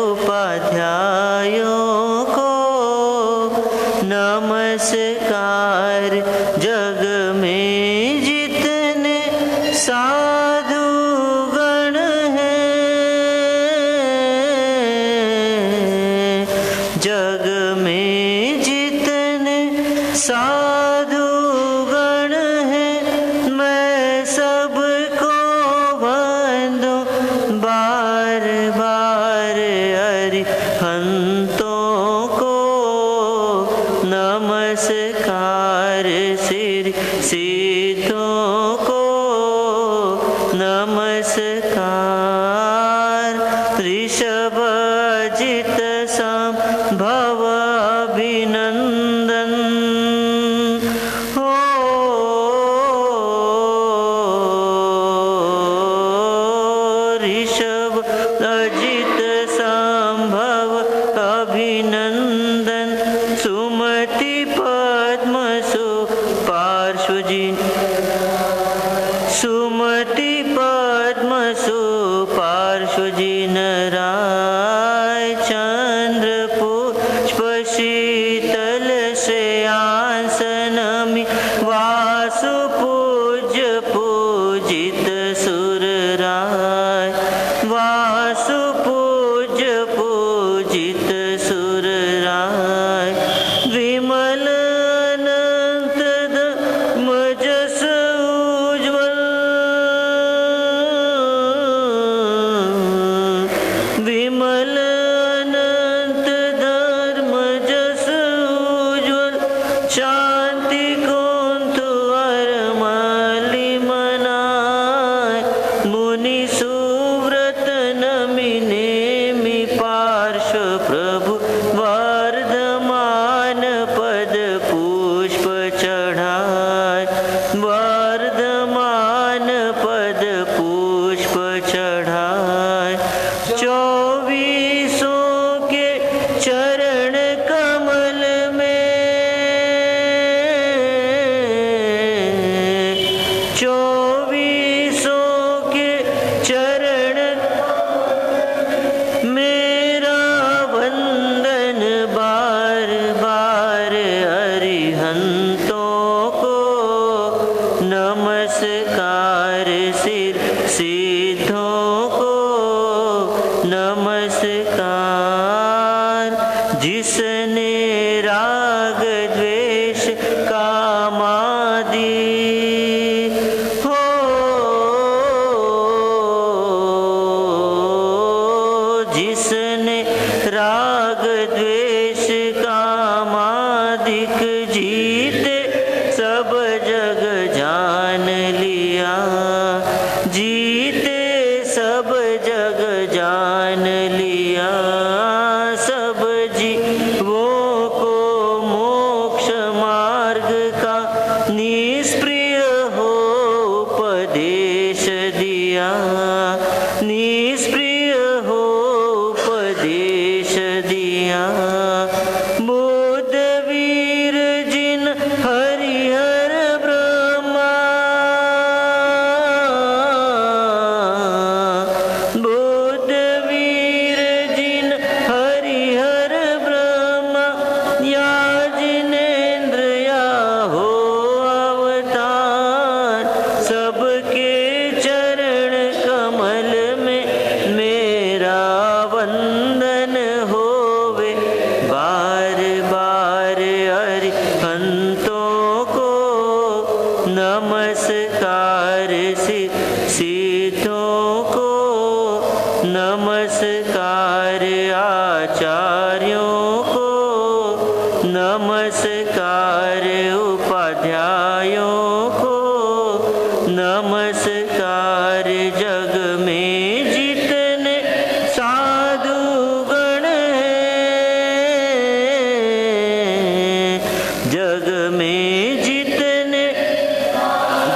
उपाध्यायों को नमस्कार। जग में जितने साधु गण हैं, जग में जितने साधु गण हैं, मैं सबको वंदूं बार बार। अरिहंतों को नमस्कार, सिर सिद्धों को नमस्कार। ऋषभजित संभव अभिनंदन हो, ऋषभजित संभव अभिनंदन। सुमति पद्म सुपार्श्वजिन, सुमति पद्म सुपार्श्वजिन राय। चंद्र पुष्प शीतल श्रेयांसनमि वासु पूज्य पूजित सुर राय। वासु पूज्य पूजित सुर राय। विमल अनंत धर्मजस उज्ज्वल, विमल अनंत धर्मजस उज्ज्वल। शांति कुंतु अरमलि मनाय। मुनि सुव्रत नमि नेमि पार्श्व प्रभु। वर्धमान पद पुष्प चढ़ाय, वर्धमान पद पुष्प चढ़ाय। 24 के चरण कमल में, 24 के चरण मेरा वंदन बार बार। अरिहंतों को नमस्कार, सिर सिद्धों को नमस्कार। जिसने राग द्वेष कामादि हो, जिसने राग द्वेष कामादिक जीते सब जग जान लिया। जीते सब जग जान लिया। सब जीवों को मोक्ष मार्ग का निष्प्रिय हो उपदेश दिया। निष्प्रिय हो उपदेश दिया। बुद्ध वीर जिन हरिहर ब्रह्मा, बुद्ध वीर जिन हरिहर ब्रह्मा। या जिनेन्द्र या हो अवतार, सबके चरण कमल में मेरा वंदन होवे बार बार। अरिहंतों को नमस्कार, सिद्धों को नमस्कार। आचार्यों को नमस्कार। उपाध्यायों को नमस्कार। जग में जितने साधु गण हैं, जग में जितने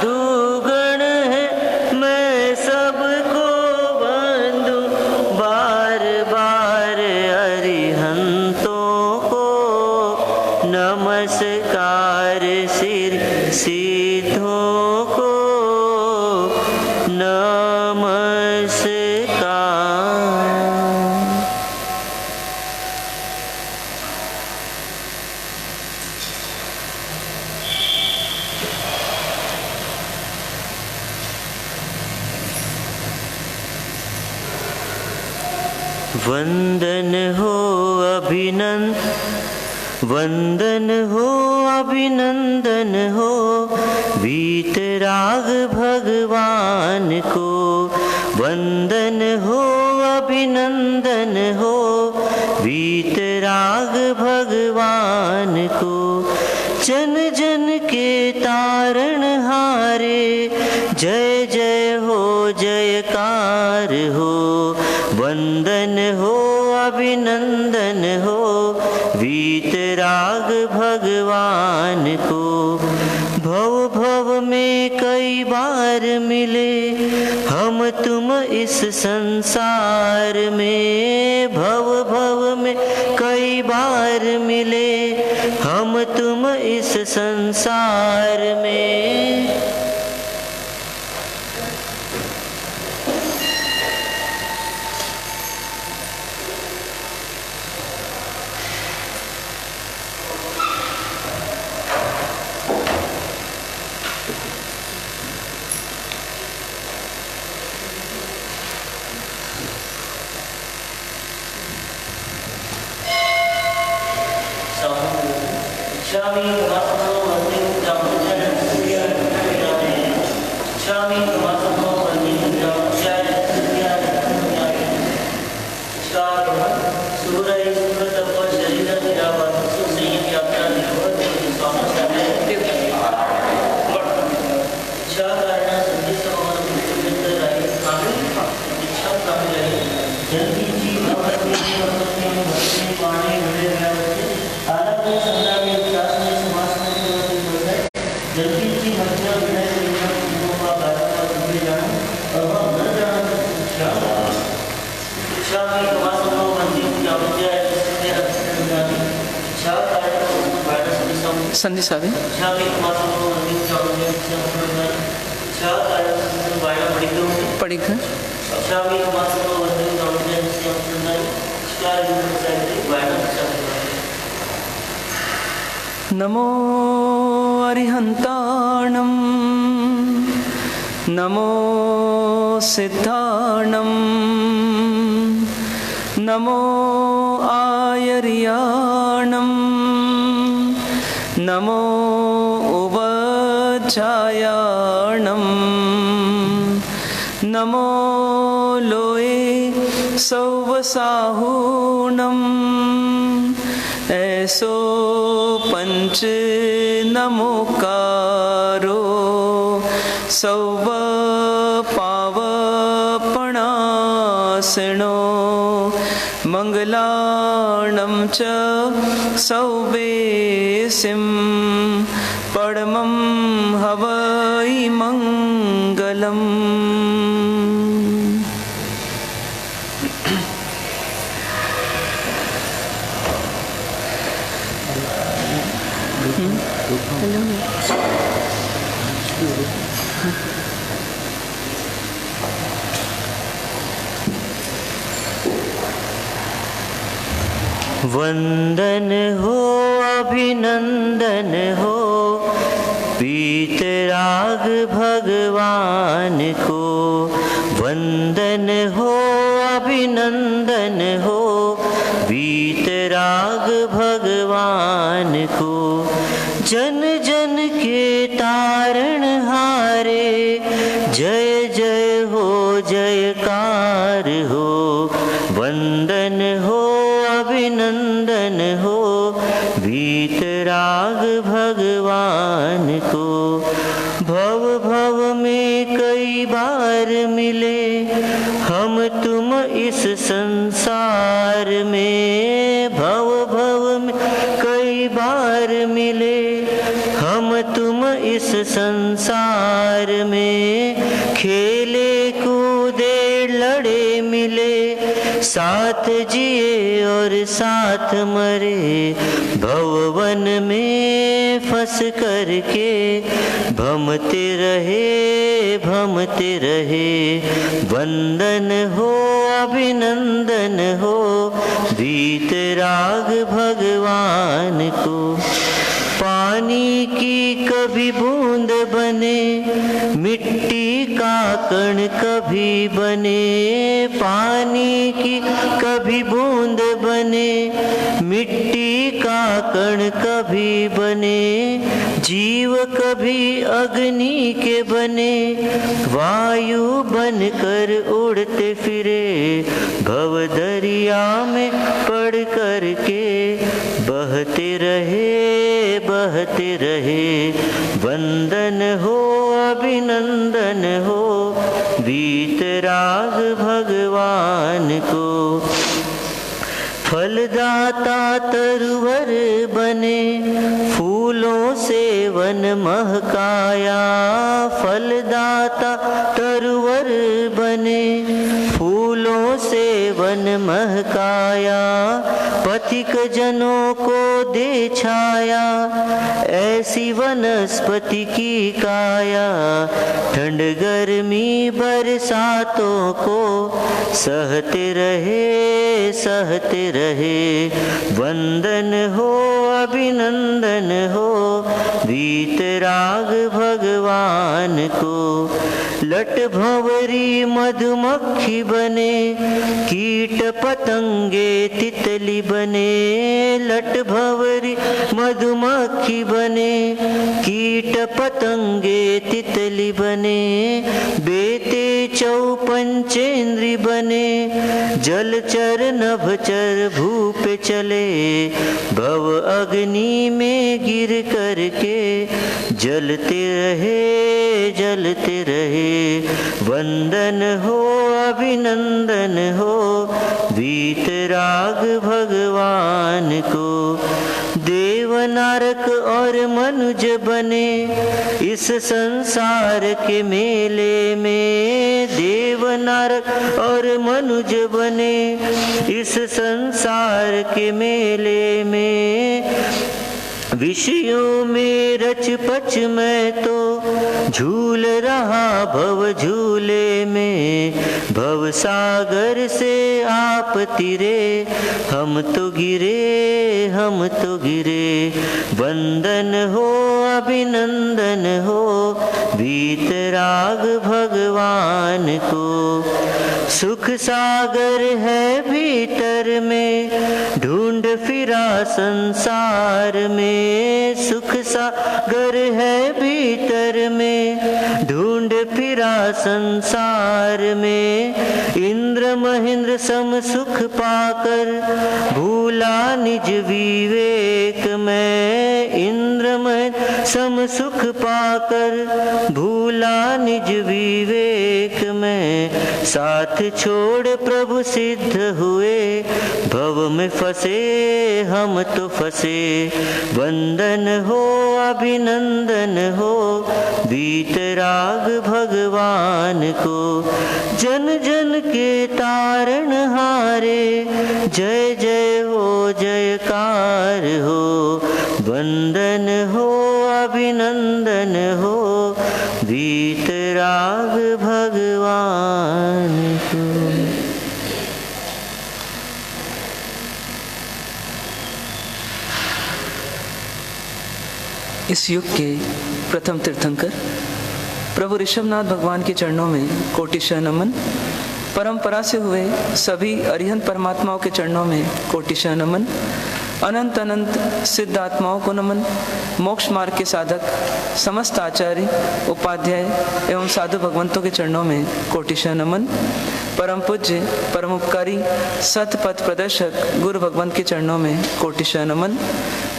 दुगण हैं, मैं सबको वंदूं बार बार। अरिहंतों को नमस्कार, सिर सिद्धों को नमस्कार। वंदन हो अभिनंदन हो वीतराग भगवान को। वंदन हो अभिनंदन हो वीतराग भगवान को। जन जन के तारण हारे जय जय हो जयकार हो। वंदन हो अभिनंदन हो वीतराग भगवान को। भव भव में कई बार मिले हम तुम इस संसार में। भव भव में कई बार मिले हम तुम इस संसार में। संधि साधे पढ़िक नमो अरिहंताणं नमो सिद्धाणं नमो आयर्याणं नमो उवज्जायाणं नमो लोये सौवसाहूणं ऐसो पंच नमोकारो सौव पावपणासिनो मंगलाणं च सौवेसिं परमं हवै मंगलम्। वंदन हो अभिनंदन हो वीतराग भगवान को। वंदन हो अभिनंदन हो वीतराग भगवान को। जन जन के तारण हारे जय जय हो जयकार हो। वंदन हो अभिनंदन हो वीतराग भगवान को। भव भव में कई बार मिले हम तुम इस संसार में। भव भव में कई बार मिले हम तुम इस संसार में। खेले कूदे लड़े मिले साथ जिए और साथ मरे। भवन में फंस करके भमते रहे। वंदन हो अभिनंदन हो वीतराग भगवान को। पानी की कभी बूंद बने मिट्टी का कण कभी बने, पानी की कभी बूंद बने, मिट्टी का कण कभी बने, जीव कभी अग्नि के बने, वायु बनकर उड़ते फिरे, भव दरिया में पड़ कर के बहते रहे। वंदन हो अभिनंदन हो वीतराग भगवान को। फलदाता तरुवर बने, फूलों से वन महकाया, फलदाता तरुवर बने, फूलों से वन महकाया, पथिक जनों को दे छाया, ऐसी वनस्पति की काया, ठंड गर्मी बरसातों को सहते रहे। वंदन हो अभिनंदन हो वीतराग भगवान को। लट भंवरी मधुमक्खी बने, कीट पतंगे तितली बने, लट भंवरी मधुमक्खी बने, कीट पतंगे तितली बने, बेते चौपंचेंद्री बने, जलचर नभचर भूप चले, भव अग्नि में गिर करके जलते रहे। वंदन हो अभिनंदन हो वीतराग भगवान को। देव नरक और मनुज बने इस संसार के मेले में, देव नरक और मनुज बने इस संसार के मेले में। विषयों में रच पच मैं तो झूल रहा भव झूले में, भव सागर से आप तिरे, हम तो गिरे। वंदन हो अभिनंदन हो वीतराग भगवान को। सुख सागर है भीतर में, ढूंढ फिरा संसार में, सुख सागर है भीतर में, ढूंढ फिरा संसार में। इंद्र महेंद्र सम सुख पाकर भूला निज विवेक में, इंद्र महेंद्र सम सुख पाकर भूला निज विवेक में। साथ छोड़ प्रभु सिद्ध हुए, भव में फंसे हम तो फंसे। वंदन हो अभिनंदन हो वीतराग भगवान को। जन जन के तारण हारे, जय जय हो जयकार हो। वंदन हो अभिनंदन हो वीतराग भगवान को। इस युग के प्रथम तीर्थंकर प्रभु ऋषभनाथ भगवान के चरणों में कोटिशः नमन। परंपरा से हुए सभी अरिहंत परमात्माओं के चरणों में कोटिशः नमन। अनंत अनंत सिद्ध आत्माओं को नमन। मोक्ष मार्ग के साधक समस्त आचार्य उपाध्याय एवं साधु भगवंतों के चरणों में कोटिशः नमन। परम पूज्य परम उपकारी सतपथ प्रदर्शक गुरु भगवंत के चरणों में कोटिशः नमन।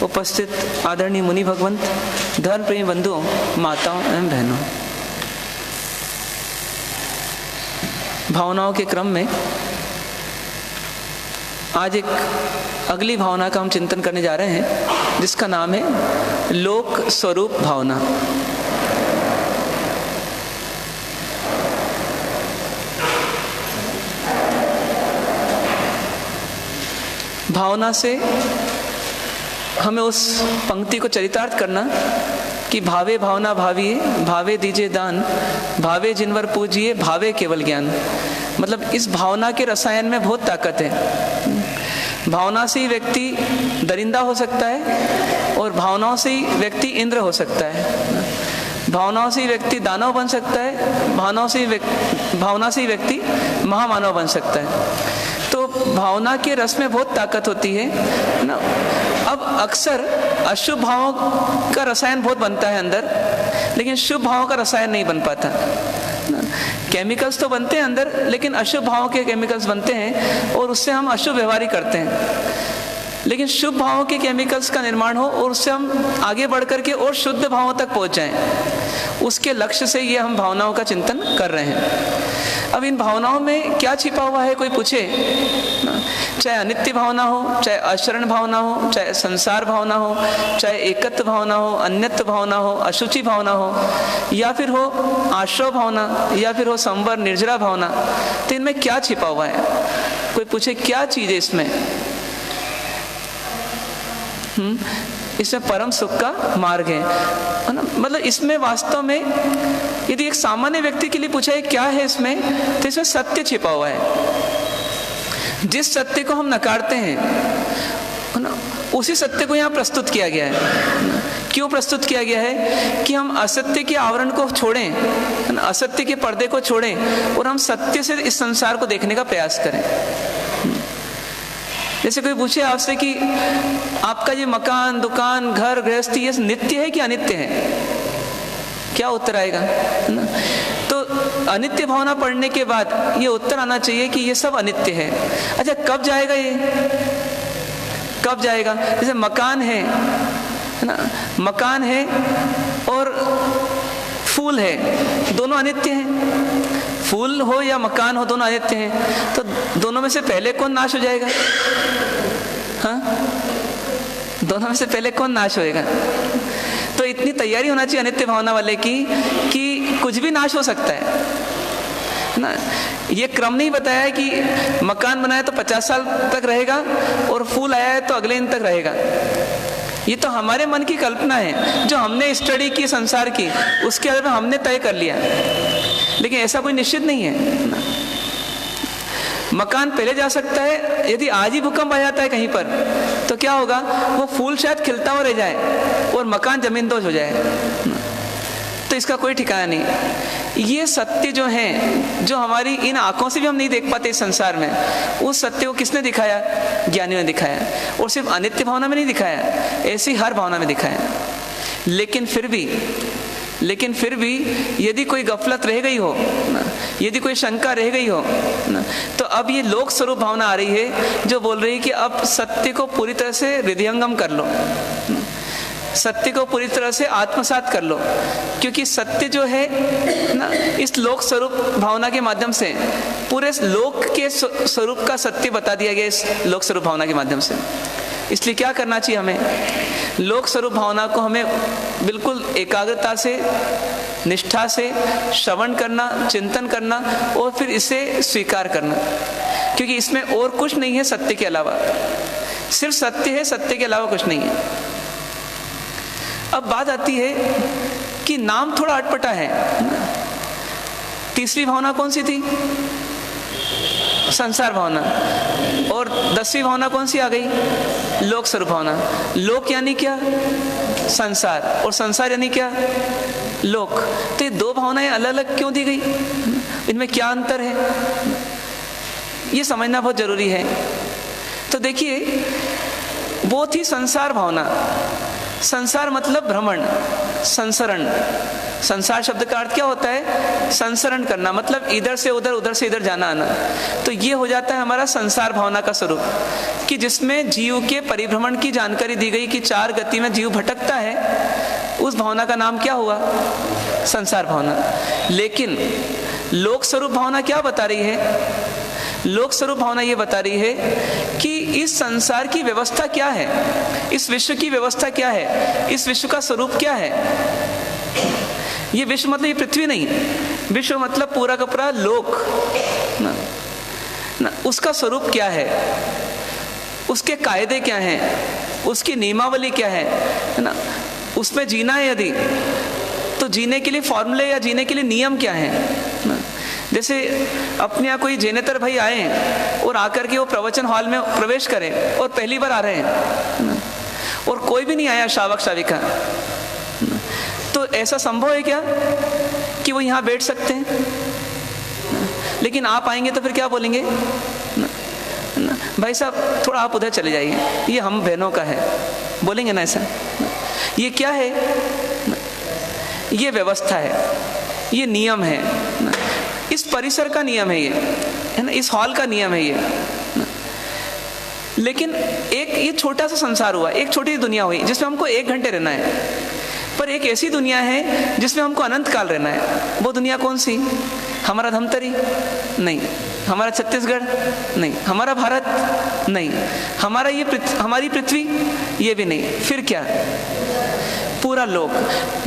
उपस्थित आदरणीय मुनि भगवंत, धर्म प्रेमी बंधुओं, माताओं एवं बहनों, भावनाओं के क्रम में आज एक अगली भावना का हम चिंतन करने जा रहे हैं, जिसका नाम है लोक स्वरूप भावना। भावना से हमें उस पंक्ति को चरितार्थ करना कि भावे भावना भाविए, भावे दीजिए दान, भावे जिनवर पूजिए, भावे केवल ज्ञान। मतलब इस भावना के रसायन में बहुत ताकत है। भावना से ही व्यक्ति दरिंदा हो सकता है और भावनाओं से ही व्यक्ति इंद्र हो सकता है। भावनाओं से ही व्यक्ति दानव बन सकता है, भावना से ही व्यक्ति महामानव बन सकता है। तो भावना के रस में बहुत ताकत होती है ना। अब अक्सर अशुभ भावों का रसायन बहुत बनता है अंदर, लेकिन शुभ भावों का रसायन नहीं बन पाता। केमिकल्स तो बनते हैं अंदर, लेकिन अशुभ भावों के केमिकल्स बनते हैं और उससे हम अशुभ व्यवहार करते हैं। लेकिन शुभ भावों के केमिकल्स का निर्माण हो और उससे हम आगे बढ़ करके और शुद्ध भावों तक पहुंच जाएं, उसके लक्ष्य से ये हम भावनाओं का चिंतन कर रहे हैं। अब इन भावनाओं में क्या छिपा हुआ है, कोई पूछे, चाहे अनित्य भावना हो, चाहे अशरण भावना हो, चाहे संसार भावना हो, चाहे एकत्व भावना हो, अन्यत्व भावना हो, अशुचि भावना हो, या फिर हो आश्रव भावना, या फिर हो संवर निर्जरा भावना, तो इनमें क्या छिपा हुआ है? कोई पूछे क्या चीज है इसमें? इसमें परम सुख का मार्ग है ना। मतलब इसमें वास्तव में यदि एक सामान्य व्यक्ति के लिए पूछा है क्या है इसमें, तो इसमें सत्य छिपा हुआ है। जिस सत्य को हम नकारते हैं ना, उसी सत्य को यहाँ प्रस्तुत किया गया है। क्यों प्रस्तुत किया गया है? कि हम असत्य के आवरण को छोड़ें, असत्य के पर्दे को छोड़ें और हम सत्य से इस संसार को देखने का प्रयास करें। जैसे कोई पूछे आपसे कि आपका ये मकान, दुकान, घर, गृहस्थी ये नित्य है कि अनित्य है, क्या उत्तर आएगा ना? तो अनित्य भावना पढ़ने के बाद ये उत्तर आना चाहिए कि ये सब अनित्य है। अच्छा, कब जाएगा ये? कब जाएगा? जैसे मकान है ना, मकान है और फूल है, दोनों अनित्य हैं। फूल हो या मकान हो, दोनों अनित्य हैं। तो दोनों में से पहले कौन नाश हो जाएगा? हाँ, दोनों में से पहले कौन नाश होएगा? तो इतनी तैयारी होना चाहिए अनित्य भावना वाले की कि कुछ भी नाश हो सकता है ना। ये क्रम नहीं बताया है कि मकान बनाया तो 50 साल तक रहेगा और फूल आया है तो अगले दिन तक रहेगा। ये तो हमारे मन की कल्पना है, जो हमने स्टडी की संसार की, उसके आधार पर हमने तय कर लिया, लेकिन ऐसा कोई निश्चित नहीं है। मकान पहले जा सकता है, यदि आज ही भूकंप आ जाता है कहीं पर तो क्या होगा? वो फूल शायद खिलता हुआ रह जाए और मकान जमींदोज हो जाए। तो इसका कोई ठिकाना नहीं। ये सत्य जो है, जो हमारी इन आंखों से भी हम नहीं देख पाते इस संसार में, उस सत्य को किसने दिखाया? ज्ञानियों ने दिखाया। और सिर्फ अनित्य भावना में नहीं दिखाया, ऐसी हर भावना में दिखाया। लेकिन फिर भी यदि कोई गफलत रह गई हो ना, यदि कोई शंका रह गई हो ना, तो अब ये लोक स्वरूप भावना आ रही है जो बोल रही है कि अब सत्य को पूरी तरह से हृदयंगम कर लो, सत्य को पूरी तरह से आत्मसात कर लो। क्योंकि सत्य जो है ना, इस लोक स्वरूप भावना के माध्यम से पूरे लोक के स्वरूप का सत्य बता दिया गया इस लोक स्वरूप भावना के माध्यम से। इसलिए क्या करना चाहिए हमें? लोक स्वरूप भावना को हमें बिल्कुल एकाग्रता से, निष्ठा से श्रवण करना, चिंतन करना और फिर इसे स्वीकार करना। क्योंकि इसमें और कुछ नहीं है सत्य के अलावा, सिर्फ सत्य है, सत्य के अलावा कुछ नहीं है। अब बात आती है कि नाम थोड़ा अटपटा है। तीसरी भावना कौन सी थी? संसार भावना। और 10वीं भावना कौन सी आ गई? लोक स्वरूप भावना। लोक यानी क्या? संसार। और संसार यानी क्या? लोक। तो ये दो भावनाएं अलग अलग क्यों दी गई? इनमें क्या अंतर है, ये समझना बहुत जरूरी है। तो देखिए, वो थी संसार भावना। संसार मतलब भ्रमण, संसरण। संसार शब्द का अर्थ क्या होता है? संसरण करना, मतलब इधर से उधर, उधर से इधर जाना आना। तो ये हो जाता है हमारा संसार भावना का स्वरूप, कि जिसमें जीव के परिभ्रमण की जानकारी दी गई कि 4 गति में जीव भटकता है। उस भावना का नाम क्या हुआ? संसार भावना। लेकिन लोक स्वरूप भावना क्या बता रही है? लोक स्वरूप भावना ये बता रही है कि इस संसार की व्यवस्था क्या है, इस विश्व की व्यवस्था क्या है, इस विश्व का स्वरूप क्या है। ये विश्व मतलब ये पृथ्वी नहीं, विश्व मतलब पूरा का पूरा लोक ना, उसका स्वरूप क्या है, उसके कायदे क्या हैं, उसकी नियमावली क्या है ना। उसमें जीना है यदि, तो जीने के लिए फॉर्मूले या जीने के लिए नियम क्या है ना। जैसे अपने यहाँ कोई जैनेतर भाई आए हैं और आकर के वो प्रवचन हॉल में प्रवेश करें और पहली बार आ रहे हैं और कोई भी नहीं आया श्रावक श्राविका, तो ऐसा संभव है क्या कि वो यहाँ बैठ सकते हैं? लेकिन आप आएंगे तो फिर क्या बोलेंगे? भाई साहब थोड़ा आप उधर चले जाइए, ये हम बहनों का है, बोलेंगे ना ऐसा? ये क्या है? ये व्यवस्था है, ये नियम है, इस परिसर का नियम है ये, है ना, इस हॉल का नियम है ये। लेकिन एक ये छोटा सा संसार हुआ, एक छोटी दुनिया हुई जिसमें हमको 1 घंटे रहना है, पर एक ऐसी दुनिया है जिसमें हमको अनंत काल रहना है। वो दुनिया कौन सी? हमारा धमतरी नहीं, हमारा छत्तीसगढ़ नहीं, हमारा भारत नहीं, हमारा हमारी पृथ्वी ये भी नहीं, फिर क्या? पूरा लोक।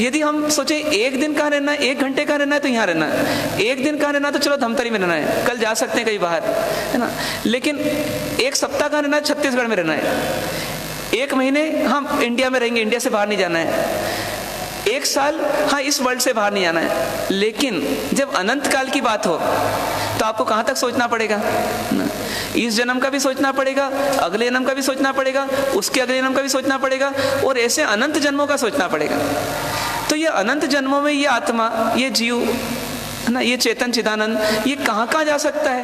यदि हम सोचे 1 दिन कहाँ रहना है, 1 घंटे कहाँ रहना है, तो यहाँ रहना है। 1 दिन कहाँ रहना है तो चलो धमतरी में रहना है, कल जा सकते हैं कहीं बाहर, है ना। लेकिन 1 सप्ताह कहाँ रहना है? छत्तीसगढ़ में रहना है। 1 महीने हम इंडिया में रहेंगे, इंडिया से बाहर नहीं जाना है। 1 साल हाँ इस वर्ल्ड से बाहर नहीं जाना है। लेकिन जब अनंत काल की बात हो तो आपको कहाँ तक सोचना पड़ेगा? इस जन्म का भी सोचना पड़ेगा, अगले जन्म का भी सोचना पड़ेगा, उसके अगले जन्म का भी सोचना पड़ेगा, और ऐसे अनंत जन्मों का सोचना पड़ेगा। तो ये अनंत जन्मों में ये आत्मा, ये जीव, है ना, ये चेतन चिदानंद, ये कहाँ कहाँ जा सकता है,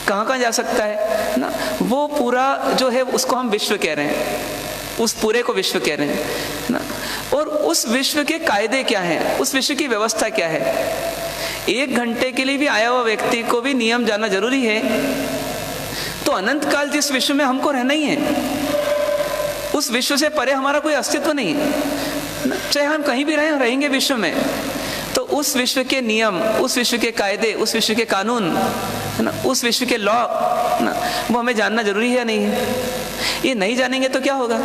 कहाँ कहाँ जा सकता है ना। वो पूरा जो है उसको हम विश्व कह रहे हैं, उस पूरे को विश्व कह रहे हैं ना। और उस विश्व के कायदे क्या हैं, उस विश्व की व्यवस्था क्या है? 1 घंटे के लिए भी आया हुआ व्यक्ति को भी नियम जानना जरूरी है। तो अनंत काल जिस विश्व में हमको रहना ही है, उस विश्व से परे हमारा कोई अस्तित्व नहीं है, चाहे हम कहीं भी रहें, रहेंगे विश्व में। तो उस विश्व के नियम, उस विश्व के कायदे, उस विश्व के कानून, है ना, उस विश्व के लॉ ना, वो हमें जानना जरूरी है या नहीं है? ये नहीं जानेंगे तो क्या होगा?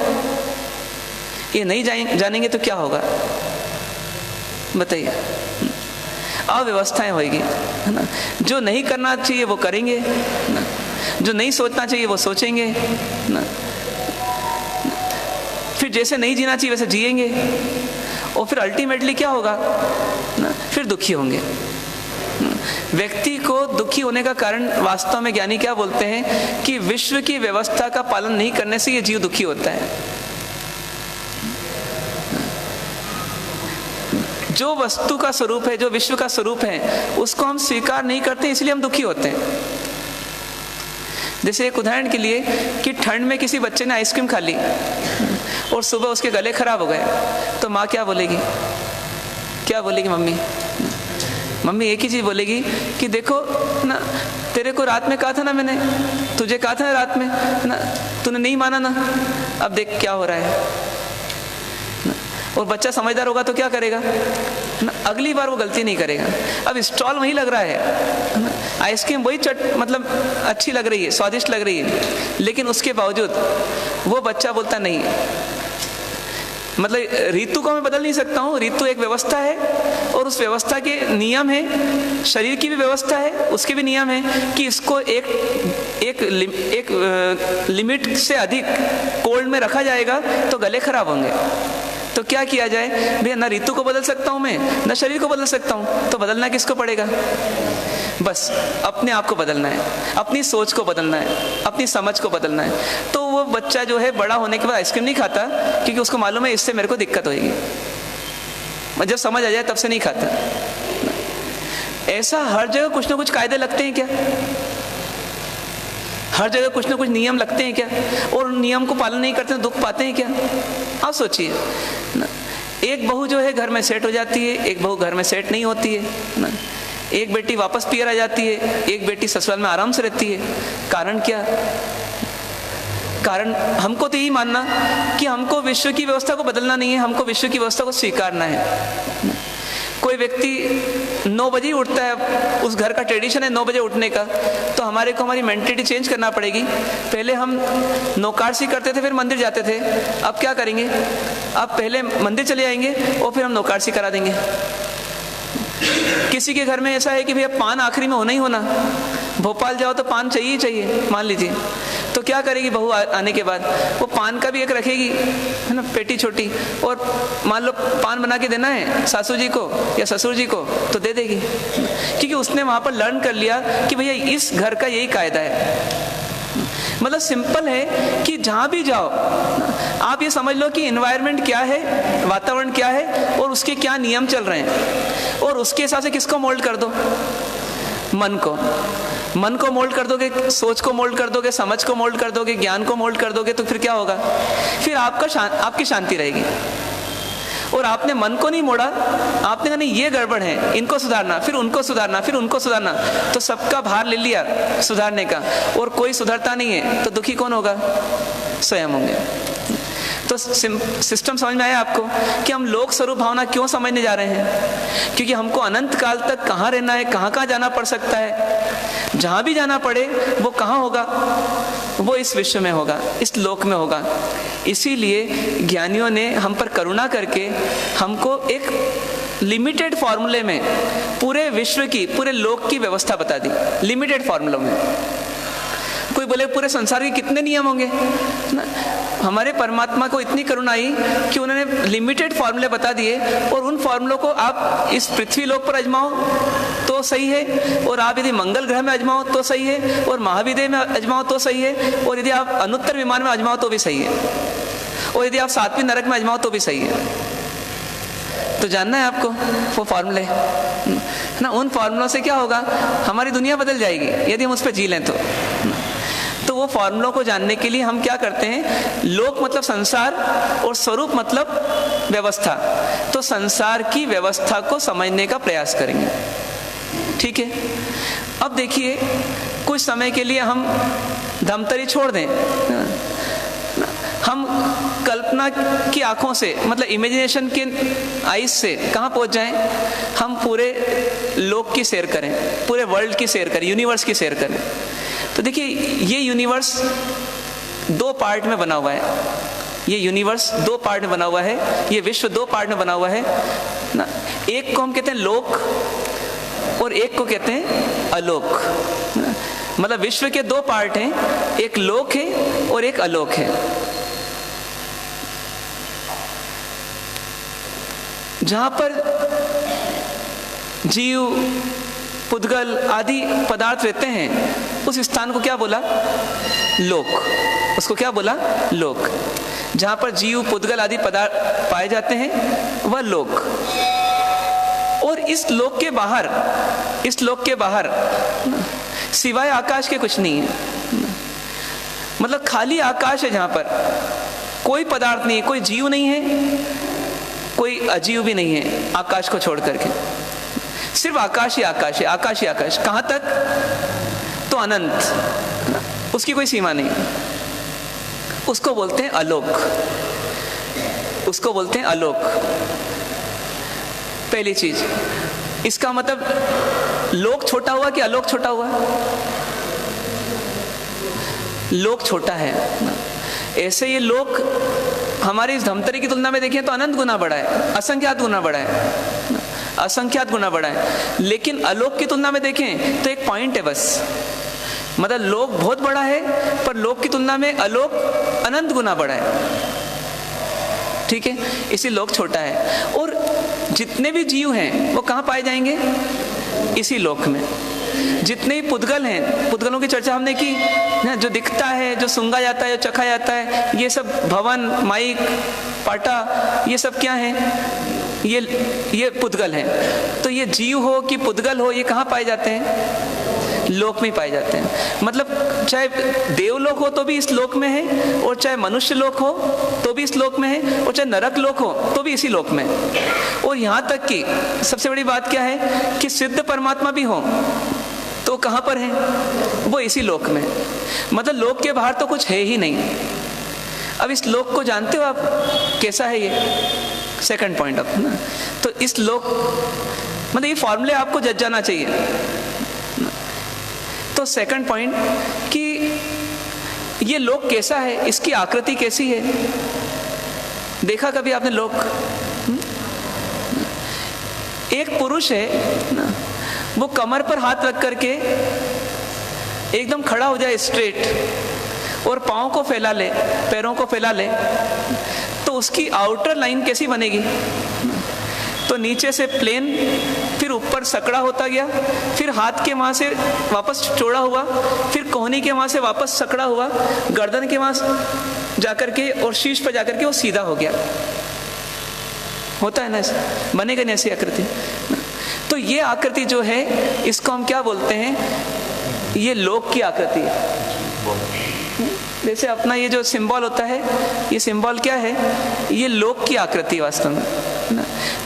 ये नहीं जानेंगे तो क्या होगा बताइए? अव्यवस्थाएं होगी, है ना। जो नहीं करना चाहिए वो करेंगे ना, जो नहीं सोचना चाहिए वो सोचेंगे ना, फिर जैसे नहीं जीना चाहिए वैसे जिएंगे, और फिर अल्टीमेटली क्या होगा ना? फिर दुखी होंगे। व्यक्ति को दुखी होने का कारण वास्तव में ज्ञानी क्या बोलते हैं कि विश्व की व्यवस्था का पालन नहीं करने से ये जीव दुखी होता है। जो वस्तु का स्वरूप है, जो विश्व का स्वरूप है, उसको हम स्वीकार नहीं करते, इसलिए हम दुखी होते हैं। जैसे एक उदाहरण के लिए कि ठंड में किसी बच्चे ने आइसक्रीम खा ली और सुबह उसके गले खराब हो गए, तो माँ क्या बोलेगी? क्या बोलेगी मम्मी? मम्मी एक ही चीज बोलेगी कि देखो ना, तेरे को रात में कहा था ना, मैंने तुझे कहा था रात में ना, तूने नहीं माना ना, अब देख क्या हो रहा है ना। और बच्चा समझदार होगा तो क्या करेगा ना, अगली बार वो गलती नहीं करेगा। अब स्टॉल वही लग रहा है ना, आइसक्रीम वही मतलब अच्छी लग रही है, स्वादिष्ट लग रही है, लेकिन उसके बावजूद वो बच्चा बोलता नहीं, मतलब ऋतु को मैं बदल नहीं सकता हूँ, ऋतु एक व्यवस्था है और उस व्यवस्था के नियम है। शरीर की भी व्यवस्था है, उसके भी नियम है कि इसको एक लिमिट से अधिक कोल्ड में रखा जाएगा तो गले खराब होंगे। तो क्या किया जाए भैया? ना ऋतु को बदल सकता हूँ मैं, ना शरीर को बदल सकता हूँ, तो बदलना किसको पड़ेगा? बस अपने आप को बदलना है, अपनी सोच को बदलना है, अपनी समझ को बदलना है। तो वो बच्चा जो है बड़ा होने के बाद आइसक्रीम नहीं खाता, क्योंकि उसको मालूम है इससे मेरे को दिक्कत होगी। जब समझ आ जाए तब से नहीं खाता। ऐसा हर जगह कुछ ना कुछ कायदे लगते हैं क्या? हर जगह कुछ ना कुछ नियम लगते हैं क्या? और नियम को पालन नहीं करते तो दुख पाते हैं क्या? आप सोचिए ना, एक बहू जो है घर में सेट हो जाती है, एक बहू घर में सेट नहीं होती है ना। एक बेटी वापस पियर आ जाती है, एक बेटी ससुराल में आराम से रहती है। कारण क्या? कारण हमको तो यही मानना कि हमको विश्व की व्यवस्था को बदलना नहीं है, हमको विश्व की व्यवस्था को स्वीकारना है। कोई व्यक्ति 9 बजे ही उठता है, उस घर का ट्रेडिशन है 9 बजे उठने का, तो हमारे को हमारी मेंटेलिटी चेंज करना पड़ेगी। पहले हम नौकारसी करते थे, फिर मंदिर जाते थे, अब क्या करेंगे? अब पहले मंदिर चले जाएंगे और फिर हम नौकारसी करा देंगे। किसी के घर में ऐसा है कि भैया पान आखिरी में होना ही होना, भोपाल जाओ तो पान चाहिए ही चाहिए, मान लीजिए, तो क्या करेगी बहू आने के बाद? वो पान का भी एक रखेगी, है ना, पेटी छोटी, और मान लो पान बना के देना है सासू जी को या ससुर जी को, तो दे देगी, क्योंकि उसने वहां पर लर्न कर लिया कि भैया इस घर का यही कायदा है। मतलब सिंपल है कि जहां भी जाओ आप ये समझ लो कि एनवायरनमेंट क्या है, वातावरण क्या है और उसके क्या नियम चल रहे हैं, और उसके हिसाब से किसको मोल्ड कर दो? मन को मोल्ड कर दोगे, सोच को मोल्ड कर दोगे, समझ को मोल्ड कर दोगे, ज्ञान को मोल्ड कर दोगे, तो फिर क्या होगा? फिर आपकी शांति रहेगी। और आपने मन को नहीं मोड़ा, आपने कहा नहीं ये गड़बड़ है, इनको सुधारना, फिर उनको सुधारना, फिर उनको सुधारना, तो सबका भार ले लिया सुधारने का, और कोई सुधरता नहीं है, तो दुखी कौन होगा? स्वयं होंगे। तो सिस्टम समझ में आया आपको कि हम लोक स्वरूप भावना क्यों समझने जा रहे हैं? क्योंकि हमको अनंत काल तक कहाँ रहना है, कहाँ कहाँ जाना पड़ सकता है। जहाँ भी जाना पड़े वो कहाँ होगा? वो इस विश्व में होगा, इस लोक में होगा। इसीलिए ज्ञानियों ने हम पर करुणा करके हमको एक लिमिटेड फॉर्मूले में पूरे विश्व की, पूरे लोक की व्यवस्था बता दी, लिमिटेड फॉर्मूलों में। कोई बोले पूरे संसार के कितने नियम होंगे ना? हमारे परमात्मा को इतनी करुणा आई कि उन्होंने लिमिटेड फॉर्मूले बता दिए, और उन फॉर्मूलों को आप इस पृथ्वी लोक पर आजमाओ तो सही है, और आप यदि मंगल ग्रह में आजमाओ तो सही है, और महाविदेह में आजमाओ तो सही है, और यदि आप अनुत्तर विमान में आजमाओ तो भी सही है, और यदि आप 7वीं नरक में आजमाओ तो भी सही है। तो जानना है आपको वो फॉर्मूले ना? उन फॉर्मूलों से क्या होगा? हमारी दुनिया बदल जाएगी यदि हम उस पर जी लें तो वो फॉर्मूलों को जानने के लिए हम क्या करते हैं? लोक मतलब संसार और स्वरूप मतलब व्यवस्था। तो संसार की व्यवस्था को समझने का प्रयास करेंगे, ठीक है? अब देखिए, कुछ समय के लिए हम धमतरी छोड़ दें, हम कल्पना की आंखों से, मतलब इमेजिनेशन के आईज से कहाँ पहुँच जाएं? हम पूरे लोक की सैर करें, पूरे वर्ल्ड की सैर करें, यूनिवर्स की सैर करें। तो देखिए, ये यूनिवर्स 2 पार्ट में बना हुआ है। ये यूनिवर्स 2 पार्ट में बना हुआ है, ये विश्व 2 पार्ट में बना हुआ है ना। एक को हम कहते हैं लोक, और एक को कहते हैं अलोक। मतलब विश्व के 2 पार्ट हैं, एक लोक है और एक अलोक है। जहां पर जीव, पुद्गल आदि पदार्थ रहते हैं, उस स्थान को क्या बोला? लोक। उसको क्या बोला? लोक। जहां पर जीव, पुद्गल आदि पदार्थ पाए जाते हैं वह लोक। और इस लोक के बाहर सिवाय आकाश के कुछ नहीं है। मतलब खाली आकाश है, जहां पर कोई पदार्थ नहीं है, कोई जीव नहीं है, कोई अजीव भी नहीं है, आकाश को छोड़ करके सिर्फ आकाश ही आकाश है, आकाश ही आकाश। कहां तक? तो अनंत, उसकी कोई सीमा नहीं। उसको बोलते हैं अलोक, उसको बोलते हैं अलोक। पहली चीज, इसका मतलब लोक छोटा हुआ कि अलोक छोटा हुआ? लोक छोटा है। ऐसे ये लोक हमारी इस धमतरी की तुलना में देखें तो अनंत गुना बड़ा है, असंख्यात गुना बड़ा है, असंख्यात गुना बड़ा है। लेकिन अलोक की तुलना में देखें तो एक पॉइंट है बस। मतलब लोक बहुत बड़ा है, पर लोक की तुलना में अलोक अनंत गुना बड़ा है, ठीक है? इसी लोक छोटा है। और जितने भी जीव हैं वो कहाँ पाए जाएंगे? इसी लोक में। जितने भी पुद्गल हैं, पुद्गलों की चर्चा हमने की ना, जो दिखता है, जो सूंघा जाता है, जो चखा जाता है, ये सब भवन, माइक, पाटा, ये सब क्या है? ये पुद्गल हैं। तो ये जीव हो कि पुद्गल हो, ये कहाँ पाए जाते हैं? लोक में पाए जाते हैं। मतलब चाहे देवलोक हो तो भी इस लोक में है, और चाहे मनुष्य लोक हो तो भी इस लोक में है, और चाहे नरक लोक हो तो भी इसी लोक में। और यहाँ तक कि सबसे बड़ी बात क्या है कि सिद्ध परमात्मा भी हो तो कहाँ पर है? वो इसी लोक में। मतलब लोक के बाहर तो कुछ है ही नहीं। अब इस लोक को जानते हो आप कैसा है? ये सेकंड पॉइंट ऑफ ना। तो इस लोक, मतलब ये फॉर्मूले आपको जज जाना चाहिए। तो सेकंड पॉइंट कि ये लोक कैसा है, इसकी आकृति कैसी है? देखा कभी आपने लोक? एक पुरुष है ना, वो कमर पर हाथ रख करके एकदम खड़ा हो जाए स्ट्रेट, और पाँव को फैला ले, पैरों को फैला ले, तो उसकी आउटर लाइन कैसी बनेगी? तो नीचे से प्लेन, फिर ऊपर सकड़ा होता गया, फिर हाथ के वहाँ से वापस चौड़ा हुआ, फिर कोहनी के वहाँ से वापस सकड़ा हुआ, गर्दन के वहाँ जाकर के और शीश पर जाकर के वो सीधा हो गया। होता है ना, बनेगा नहीं ऐसी आकृति। तो ये आकृति जो है इसको हम क्या बोलते हैं, ये लोक की आकृति है। जैसे अपना ये जो सिंबल होता है, ये सिंबल क्या है, ये लोक की आकृति वास्तव में,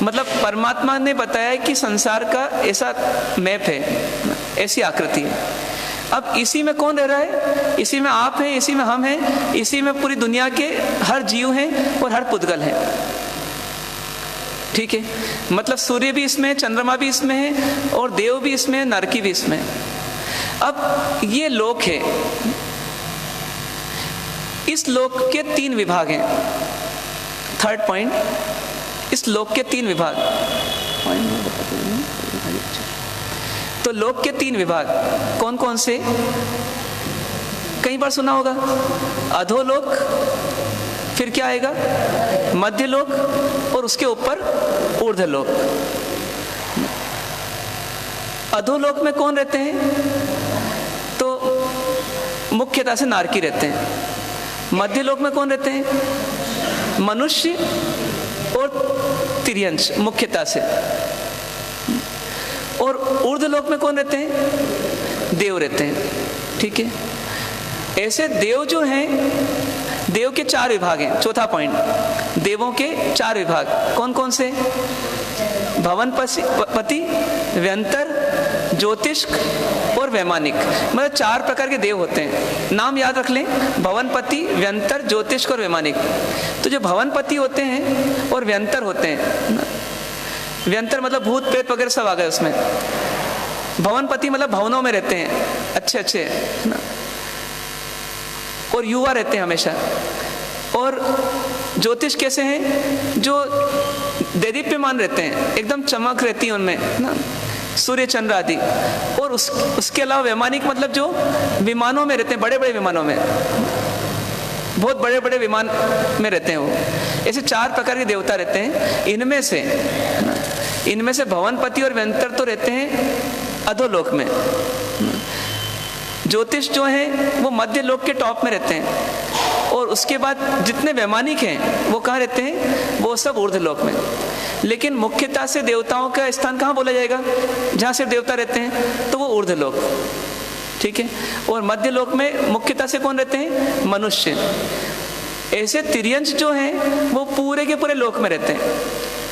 मतलब परमात्मा ने बताया कि संसार का ऐसा मैप है, ऐसी आकृति है। अब इसी में कौन रह रहा है, इसी में आप हैं, इसी में हम हैं, इसी में पूरी दुनिया के हर जीव हैं और हर पुद्गल हैं। ठीक है, मतलब सूर्य भी इसमें है, चंद्रमा भी इसमें है, और देव भी इसमें है, नरकी भी इसमें है। अब ये लोक है, इस लोक के 3 विभाग हैं। थर्ड पॉइंट, इस लोक के 3 विभाग। तो लोक के 3 विभाग कौन कौन से, कई बार सुना होगा। अधोलोक, फिर क्या आएगा, मध्यलोक, और उसके ऊपर ऊर्ध्वलोक। अधोलोक में कौन रहते हैं, तो मुख्यतः से नारकी रहते हैं। मध्यलोक में कौन रहते हैं, मनुष्य और तिर्यंश मुख्यतः से। और ऊर्ध्वलोक में कौन रहते हैं, देव रहते हैं। ठीक है, ऐसे देव जो हैं, देव के 4 विभाग हैं। चौथा पॉइंट, देवों के 4 विभाग कौन कौन से, भवनपति, व्यंतर, ज्योतिष्क और वैमानिक। मतलब 4 प्रकार के देव होते हैं, नाम याद रख लें, भवनपति, व्यंतर, ज्योतिष्क और वैमानिक। तो जो भवनपति होते हैं और व्यंतर होते हैं, व्यंतर मतलब भूत प्रेत वगैरह सब आ गए उसमें। भवनपति मतलब भवनों में रहते हैं, अच्छे अच्छे, और युवा रहते हैं हमेशा। और ज्योतिष कैसे हैं, जो दैदीप्यमान रहते हैं, एकदम चमक रहती है उनमें ना, सूर्य चंद्र आदि। और उसके अलावा वैमानिक मतलब जो विमानों में रहते हैं, बड़े बड़े विमानों में, बहुत बड़े बड़े विमान में रहते हैं वो। ऐसे 4 प्रकार के देवता रहते हैं। इनमें से भवनपति और व्यंतर तो रहते हैं अधोलोक में। ज्योतिष जो है वो मध्य लोक के टॉप में रहते हैं, और उसके बाद जितने वैमानिक हैं वो कहाँ रहते हैं, वो सब ऊर्ध्वलोक में। लेकिन मुख्यतः से देवताओं का स्थान कहाँ बोला जाएगा, जहाँ सिर्फ देवता रहते हैं, तो वो ऊर्ध्वलोक। ठीक है, और मध्य लोक में मुख्यतः से कौन रहते हैं, मनुष्य। ऐसे तिर्यंश जो हैं वो पूरे के पूरे लोक में रहते हैं।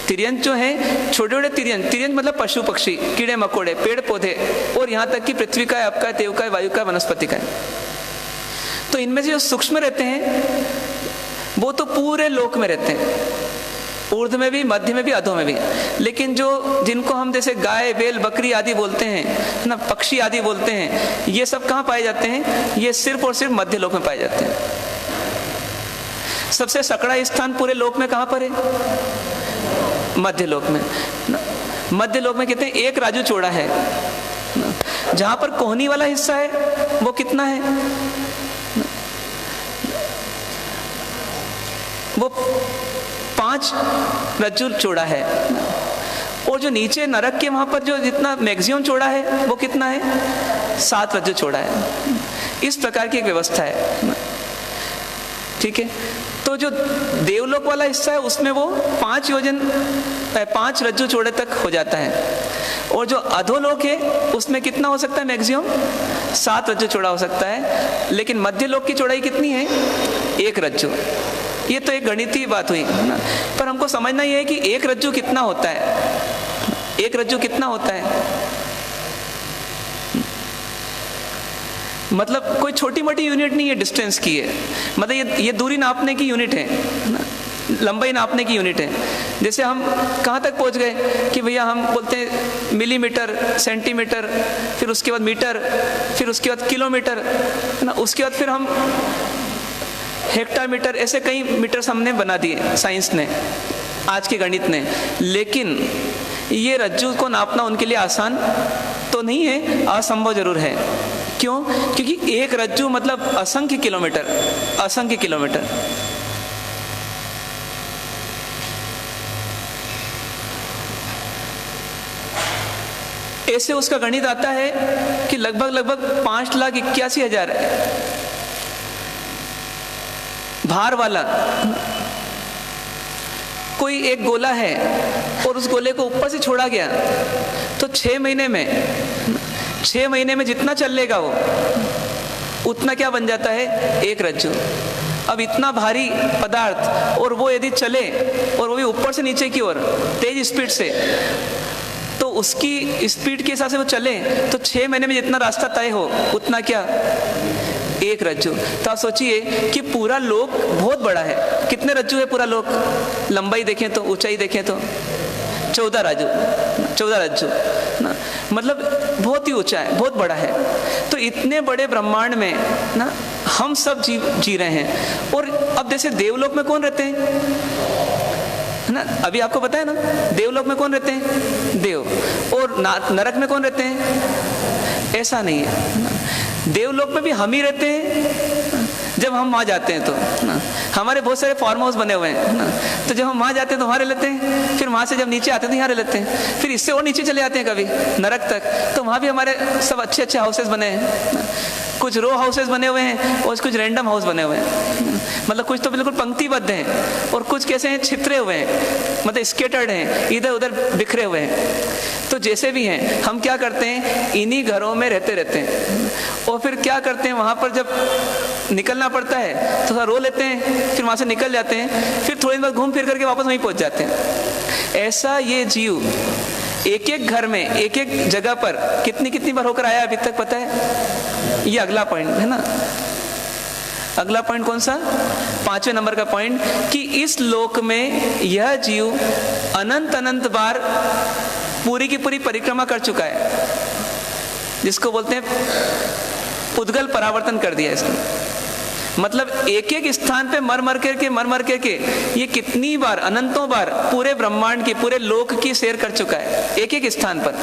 तिर्यंश जो है, छोटे छोटे तिर्यंश, तिर्यंश मतलब पशु पक्षी, कीड़े मकोड़े, पेड़ पौधे, और यहाँ तक कि पृथ्वी का, आपका, देव का, वायु का, वनस्पति का। तो इनमें से जो सूक्ष्म रहते हैं वो तो पूरे लोक में रहते हैं, ऊर्ध में भी, मध्य में भी, अधो में भी। लेकिन जो जिनको हम जैसे गाय, बैल, बकरी आदि बोलते हैं ना, पक्षी आदि बोलते हैं, ये सब कहाँ पाए जाते हैं, ये सिर्फ और सिर्फ मध्य लोक में पाए जाते हैं। सबसे सकड़ा स्थान पूरे लोक में कहाँ पर है, मध्य लोक में। मध्य लोक में कहते हैं 1 राजू चौड़ा है। जहां पर कोहनी वाला हिस्सा है वो कितना है, वो 5 रज्जु चौड़ा है। और जो नीचे नरक के वहां पर जो जितना मैक्सिमम चौड़ा है वो कितना है, 7 रज्जु चौड़ा है। इस प्रकार की एक व्यवस्था है। ठीक है, तो जो देवलोक वाला हिस्सा है उसमें वो 5 रज्जु चौड़े तक हो जाता है। और जो अधोलोक है उसमें कितना हो सकता है, मैक्सिमम 7 रज्जु चौड़ा हो सकता है। लेकिन मध्य लोक की चौड़ाई कितनी है, 1 रज्जु। ये तो एक गणितीय बात हुई ना, पर हमको समझना ये है कि 1 रज्जु कितना होता है, 1 रज्जु कितना होता है। मतलब कोई छोटी मोटी यूनिट नहीं है, डिस्टेंस की है। मतलब ये दूरी नापने की यूनिट है ना, लंबाई नापने की यूनिट है। जैसे हम कहाँ तक पहुँच गए कि भैया हम बोलते हैं मिलीमीटर, सेंटीमीटर, फिर उसके बाद मीटर, फिर उसके बाद किलोमीटर ना, उसके बाद फिर हम हेक्टामीटर, ऐसे कई मीटर्स हमने बना दिए साइंस ने, आज के गणित ने। लेकिन ये रज्जु को नापना उनके लिए आसान तो नहीं है, असंभव जरूर है। क्यों? क्योंकि 1 रज्जु मतलब असंख्य किलोमीटर, असंख्य किलोमीटर। ऐसे उसका गणित आता है कि लगभग 5,81,000 भार वाला कोई एक गोला है और उस गोले को ऊपर से छोड़ा गया तो 6 महीने में जितना चल लेगा वो उतना क्या बन जाता है, एक रज्जु। अब इतना भारी पदार्थ और वो यदि चले और वो भी ऊपर से नीचे की ओर तेज स्पीड से, तो उसकी स्पीड के हिसाब से वो चले तो 6 महीने में जितना रास्ता तय हो उतना क्या, एक रज्जु। तो आप सोचिए कि पूरा लोक बहुत बड़ा है। कितने रज्जु है पूरा लोक? लंबाई देखें तो, ऊंचाई देखें तो 14 रज्जु ना, मतलब बहुत ही ऊंचा है, बहुत बड़ा है। तो इतने बड़े ब्रह्मांड में ना हम सब जी रहे हैं। और अब जैसे देवलोक में कौन रहते हैं ना, अभी आपको पता है ना, देवलोक में कौन रहते हैं, देव। और नरक में कौन रहते हैं? ऐसा नहीं है, देवलोक में भी हम ही रहते हैं जब हम वहाँ जाते हैं तो ना। हमारे बहुत सारे फार्म हाउस बने हुए हैं ना, तो जब हम वहाँ जाते हैं तो वहाँ रह लेते हैं, फिर वहाँ से जब नीचे आते हैं तो यहाँ रह लेते हैं, फिर इससे और नीचे चले जाते हैं कभी नरक तक, तो वहाँ भी हमारे सब अच्छे हाउसेस बने हैं ना। कुछ रो हाउसेस बने हुए हैं और कुछ रैंडम हाउस बने हुए हैं, मतलब कुछ तो बिल्कुल पंक्तिबद्ध हैं और कुछ कैसे हैं, छितरे हुए हैं, मतलब स्केटर्ड हैं, इधर उधर बिखरे हुए हैं। तो जैसे भी हैं हम क्या करते हैं, इन्हीं घरों में रहते हैं और फिर क्या करते हैं, वहाँ पर जब निकलना पड़ता है तो थोड़ा रो लेते हैं, फिर वहाँ से निकल जाते हैं, फिर थोड़ी देर घूम फिर करके वापस वहीं पहुँच जाते हैं। ऐसा ये जीव एक एक घर में, एक एक जगह पर कितनी बार होकर आया अभी तक पता है? ये अगला पॉइंट है ना। अगला पॉइंट कौन सा? 5वें नंबर का पॉइंट, कि इस लोक में यह जीव अनंत बार पूरी की पूरी परिक्रमा कर चुका है, जिसको बोलते हैं उद्गल परावर्तन कर दिया इसने। मतलब एक एक स्थान पे मर मर करके ये कितनी बार, अनंतों बार पूरे ब्रह्मांड की, पूरे लोक की सैर कर चुका है, एक एक स्थान पर,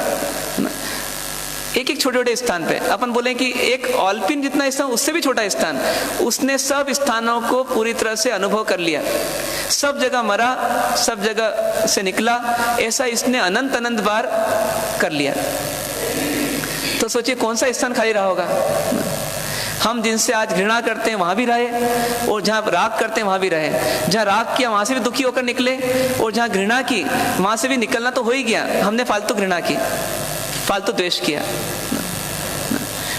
एक एक छोटे स्थान पे। अपन बोले कि एक ऑल्पिन जितना स्थान, उससे भी छोटा स्थान, उसने सब स्थानों को पूरी तरह से अनुभव कर लिया, सब जगह मरा, सब जगह से निकला, ऐसा इसने अनंत बार कर लिया। तो सोचिए कौन सा स्थान खाली रहा होगा। हम जिनसे आज घृणा करते हैं वहां भी रहे, और जहां राग करते हैं वहां भी रहे, जहां राग किया वहां से भी दुखी होकर निकले, और जहां घृणा की वहां से भी निकलना तो हो ही गया, हमने फालतू घृणा की, फालतू द्वेष किया।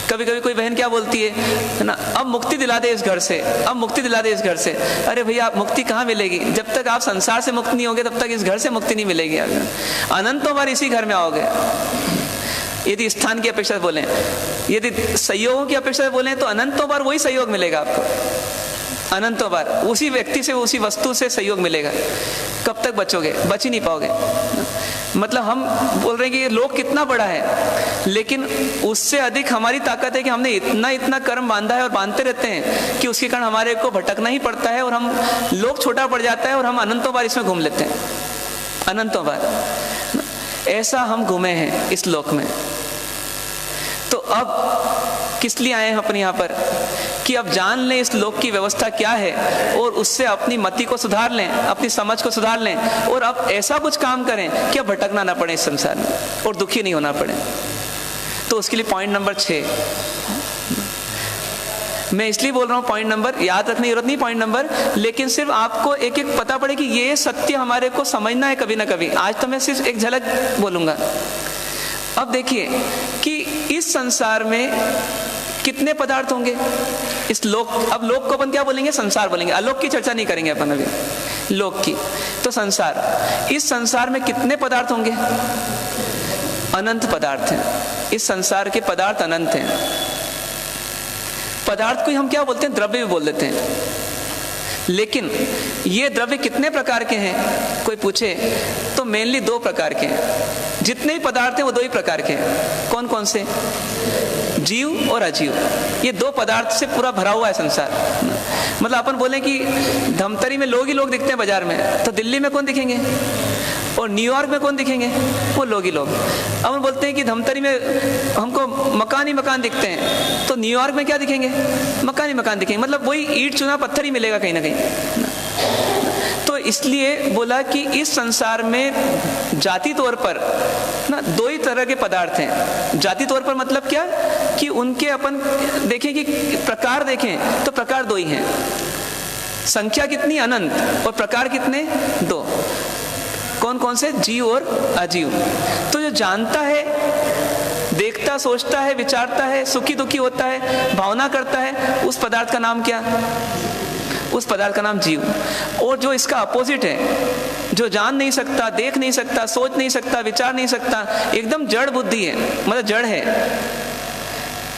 कभी कभी कोई बहन क्या बोलती है ना, अब मुक्ति दिला दे इस घर से, अब मुक्ति दिला दे इस घर से। अरे भैया मुक्ति कहाँ मिलेगी? जब तक आप संसार से मुक्त नहीं होगे तब तक इस घर से मुक्ति नहीं मिलेगी। अनंतों बार इसी घर में आओगे। यदि स्थान की अपेक्षा बोलें, यदि सहयोगों की अपेक्षा बोलें तो अनंतों बार वही सहयोग मिलेगा आपको, अनंतों बार उसी व्यक्ति से, उसी वस्तु से सहयोग मिलेगा। कब तक बचोगे? बच ही नहीं पाओगे। मतलब हम बोल रहे हैं कि ये लोक कितना बड़ा है, लेकिन उससे अधिक हमारी ताकत है कि हमने इतना कर्म बांधा है और बांधते रहते हैं कि उसके कारण हमारे को भटकना ही पड़ता है, और हम लोक छोटा पड़ जाता है और हम अनंतों बार इसमें घूम लेते हैं, अनंतों बार। ऐसा हम घूमे हैं इस लोक में। तो अब किस लिए आए हैं अपन यहाँ पर? कि अब जान लें इस लोक की व्यवस्था क्या है, और उससे अपनी मति को सुधार लें, अपनी समझ को सुधार लें, और अब ऐसा कुछ काम करें कि अब भटकना ना पड़े इस संसार में और दुखी नहीं होना पड़े। तो उसके लिए पॉइंट नंबर 6 मैं इसलिए बोल रहा हूँ, पॉइंट नंबर याद रखने की जरूरत नहीं, पॉइंट नंबर, लेकिन सिर्फ आपको एक एक पता पड़े कि ये सत्य हमारे को समझना है कभी ना कभी। आज तो मैं सिर्फ एक झलक बोलूंगा। अब देखिए कि इस संसार में कितने पदार्थ होंगे इस लोक। अब लोक को अपन क्या बोलेंगे? संसार बोलेंगे, अलोक की चर्चा नहीं करेंगे अपन अभी, लोक की। तो संसार, इस संसार में कितने पदार्थ होंगे? अनंत पदार्थ हैं। इस संसार के पदार्थ अनंत हैं। पदार्थ को हम क्या बोलते हैं? द्रव्य भी बोल देते हैं। लेकिन ये द्रव्य कितने प्रकार के हैं कोई पूछे तो मेनली 2 प्रकार के हैं। जितने भी पदार्थ हैं वो 2 ही प्रकार के हैं। कौन कौन से? जीव और अजीव। ये 2 पदार्थ से पूरा भरा हुआ है संसार। मतलब अपन बोले कि धमतरी में लोग ही लोग दिखते हैं बाजार में, तो दिल्ली में कौन दिखेंगे? और न्यूयॉर्क में कौन दिखेंगे? वो लोग ही लोग। अब हम बोलते हैं कि धमतरी में हमको मकान ही मकान दिखते हैं, तो न्यूयॉर्क में क्या दिखेंगे? मकान ही मकान दिखेंगे। मतलब वही ईंट चुना पत्थर ही मिलेगा कहीं ना कहीं। तो इसलिए बोला कि इस संसार में जाति तौर पर ना, दो ही तरह के पदार्थ हैं। जाति तौर पर मतलब क्या कि उनके अपन देखें कि प्रकार देखें तो प्रकार दो ही हैं, संख्या कितनी, अनंत, और प्रकार कितने, दो। कौन कौन से, जीव और अजीव। तो जो जानता है, देखता, सोचता है, विचारता है, सुखी दुखी होता है, भावना करता है, उस पदार्थ का नाम क्या, उस पदार्थ का नाम जीव। और जो इसका अपोजिट है, जो जान नहीं सकता, देख नहीं सकता, सोच नहीं सकता, विचार नहीं सकता, एकदम जड़ बुद्धि है, मतलब जड़ है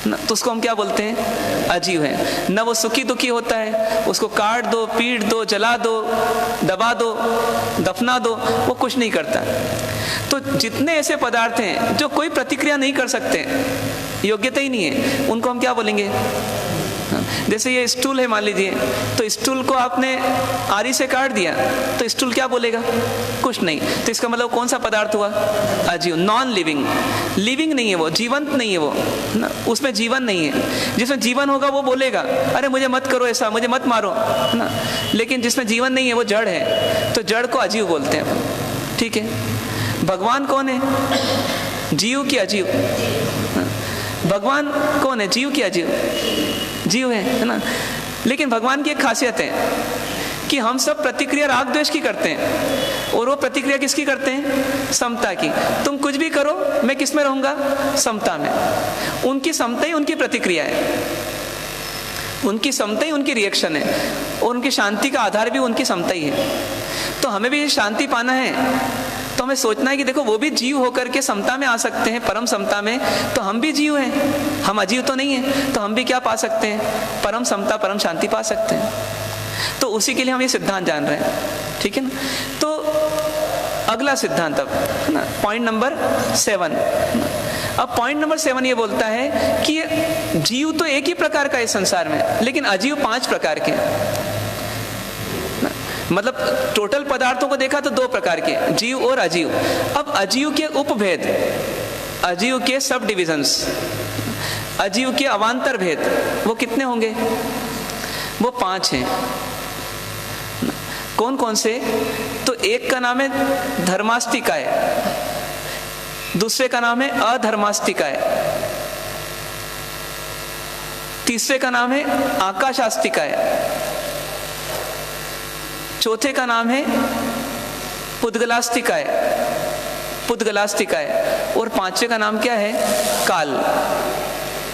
ना, तो उसको हम क्या बोलते हैं, अजीव है। न वो सुखी दुखी होता है, उसको काट दो, पीट दो, जला दो, दबा दो, दफना दो, वो कुछ नहीं करता। तो जितने ऐसे पदार्थ हैं जो कोई प्रतिक्रिया नहीं कर सकते, योग्यता ही नहीं है, उनको हम क्या बोलेंगे। जैसे ये स्टूल है मान लीजिए, तो स्टूल को आपने आरी से काट दिया तो स्टूल क्या बोलेगा, कुछ नहीं। तो इसका मतलब कौन सा पदार्थ हुआ, अजीव, नॉन लिविंग। लिविंग नहीं है वो, जीवंत नहीं है वो ना, उसमें जीवन नहीं है। जिसमें जीवन होगा वो बोलेगा, अरे मुझे मत करो ऐसा, मुझे मत मारो ना, लेकिन जिसमें जीवन नहीं है वो जड़ है, तो जड़ को अजीव बोलते हैं, ठीक है। भगवान कौन है, जीव की अजीव। भगवान कौन है, जीव की अजीव, जीव है ना। लेकिन भगवान की एक खासियत है कि हम सब प्रतिक्रिया राग द्वेष की करते हैं, और वो प्रतिक्रिया किसकी करते हैं, समता की। तुम कुछ भी करो, मैं किस में रहूंगा, समता में। उनकी समता ही उनकी प्रतिक्रिया है, उनकी समता ही उनकी रिएक्शन है, और उनकी शांति का आधार भी उनकी समता ही है। तो हमें भी शांति पाना है तो हमें सोचना है कि देखो वो भी जीव होकर के समता में आ सकते हैं, परम समता में, तो हम भी जीव हैं, हम अजीव तो नहीं है, तो हम भी क्या पा सकते हैं, परम समता, परम शांति पा सकते हैं। तो उसी के लिए हम ये सिद्धांत जान रहे हैं, ठीक है ना। तो अगला सिद्धांत अब है ना, पॉइंट नंबर 7। अब पॉइंट नंबर 7 ये बोलता है कि जीव तो एक ही प्रकार का है संसार में, लेकिन अजीव 5 प्रकार के हैं। मतलब टोटल पदार्थों को देखा तो 2 प्रकार के, जीव और अजीव। अब अजीव के उपभेद, अजीव के सब डिविजन्स, अजीव के अवान्तर भेद, वो कितने होंगे, वो 5 हैं। कौन कौन से, तो एक का नाम है धर्मास्तिकाय, दूसरे का नाम है अधर्मास्तिकाय, तीसरे का नाम है आकाशास्तिकाय, चौथे का नाम है पुद्गलास्तिकाय, पुद्गलास्तिकाय, और 5वें का नाम क्या है, काल।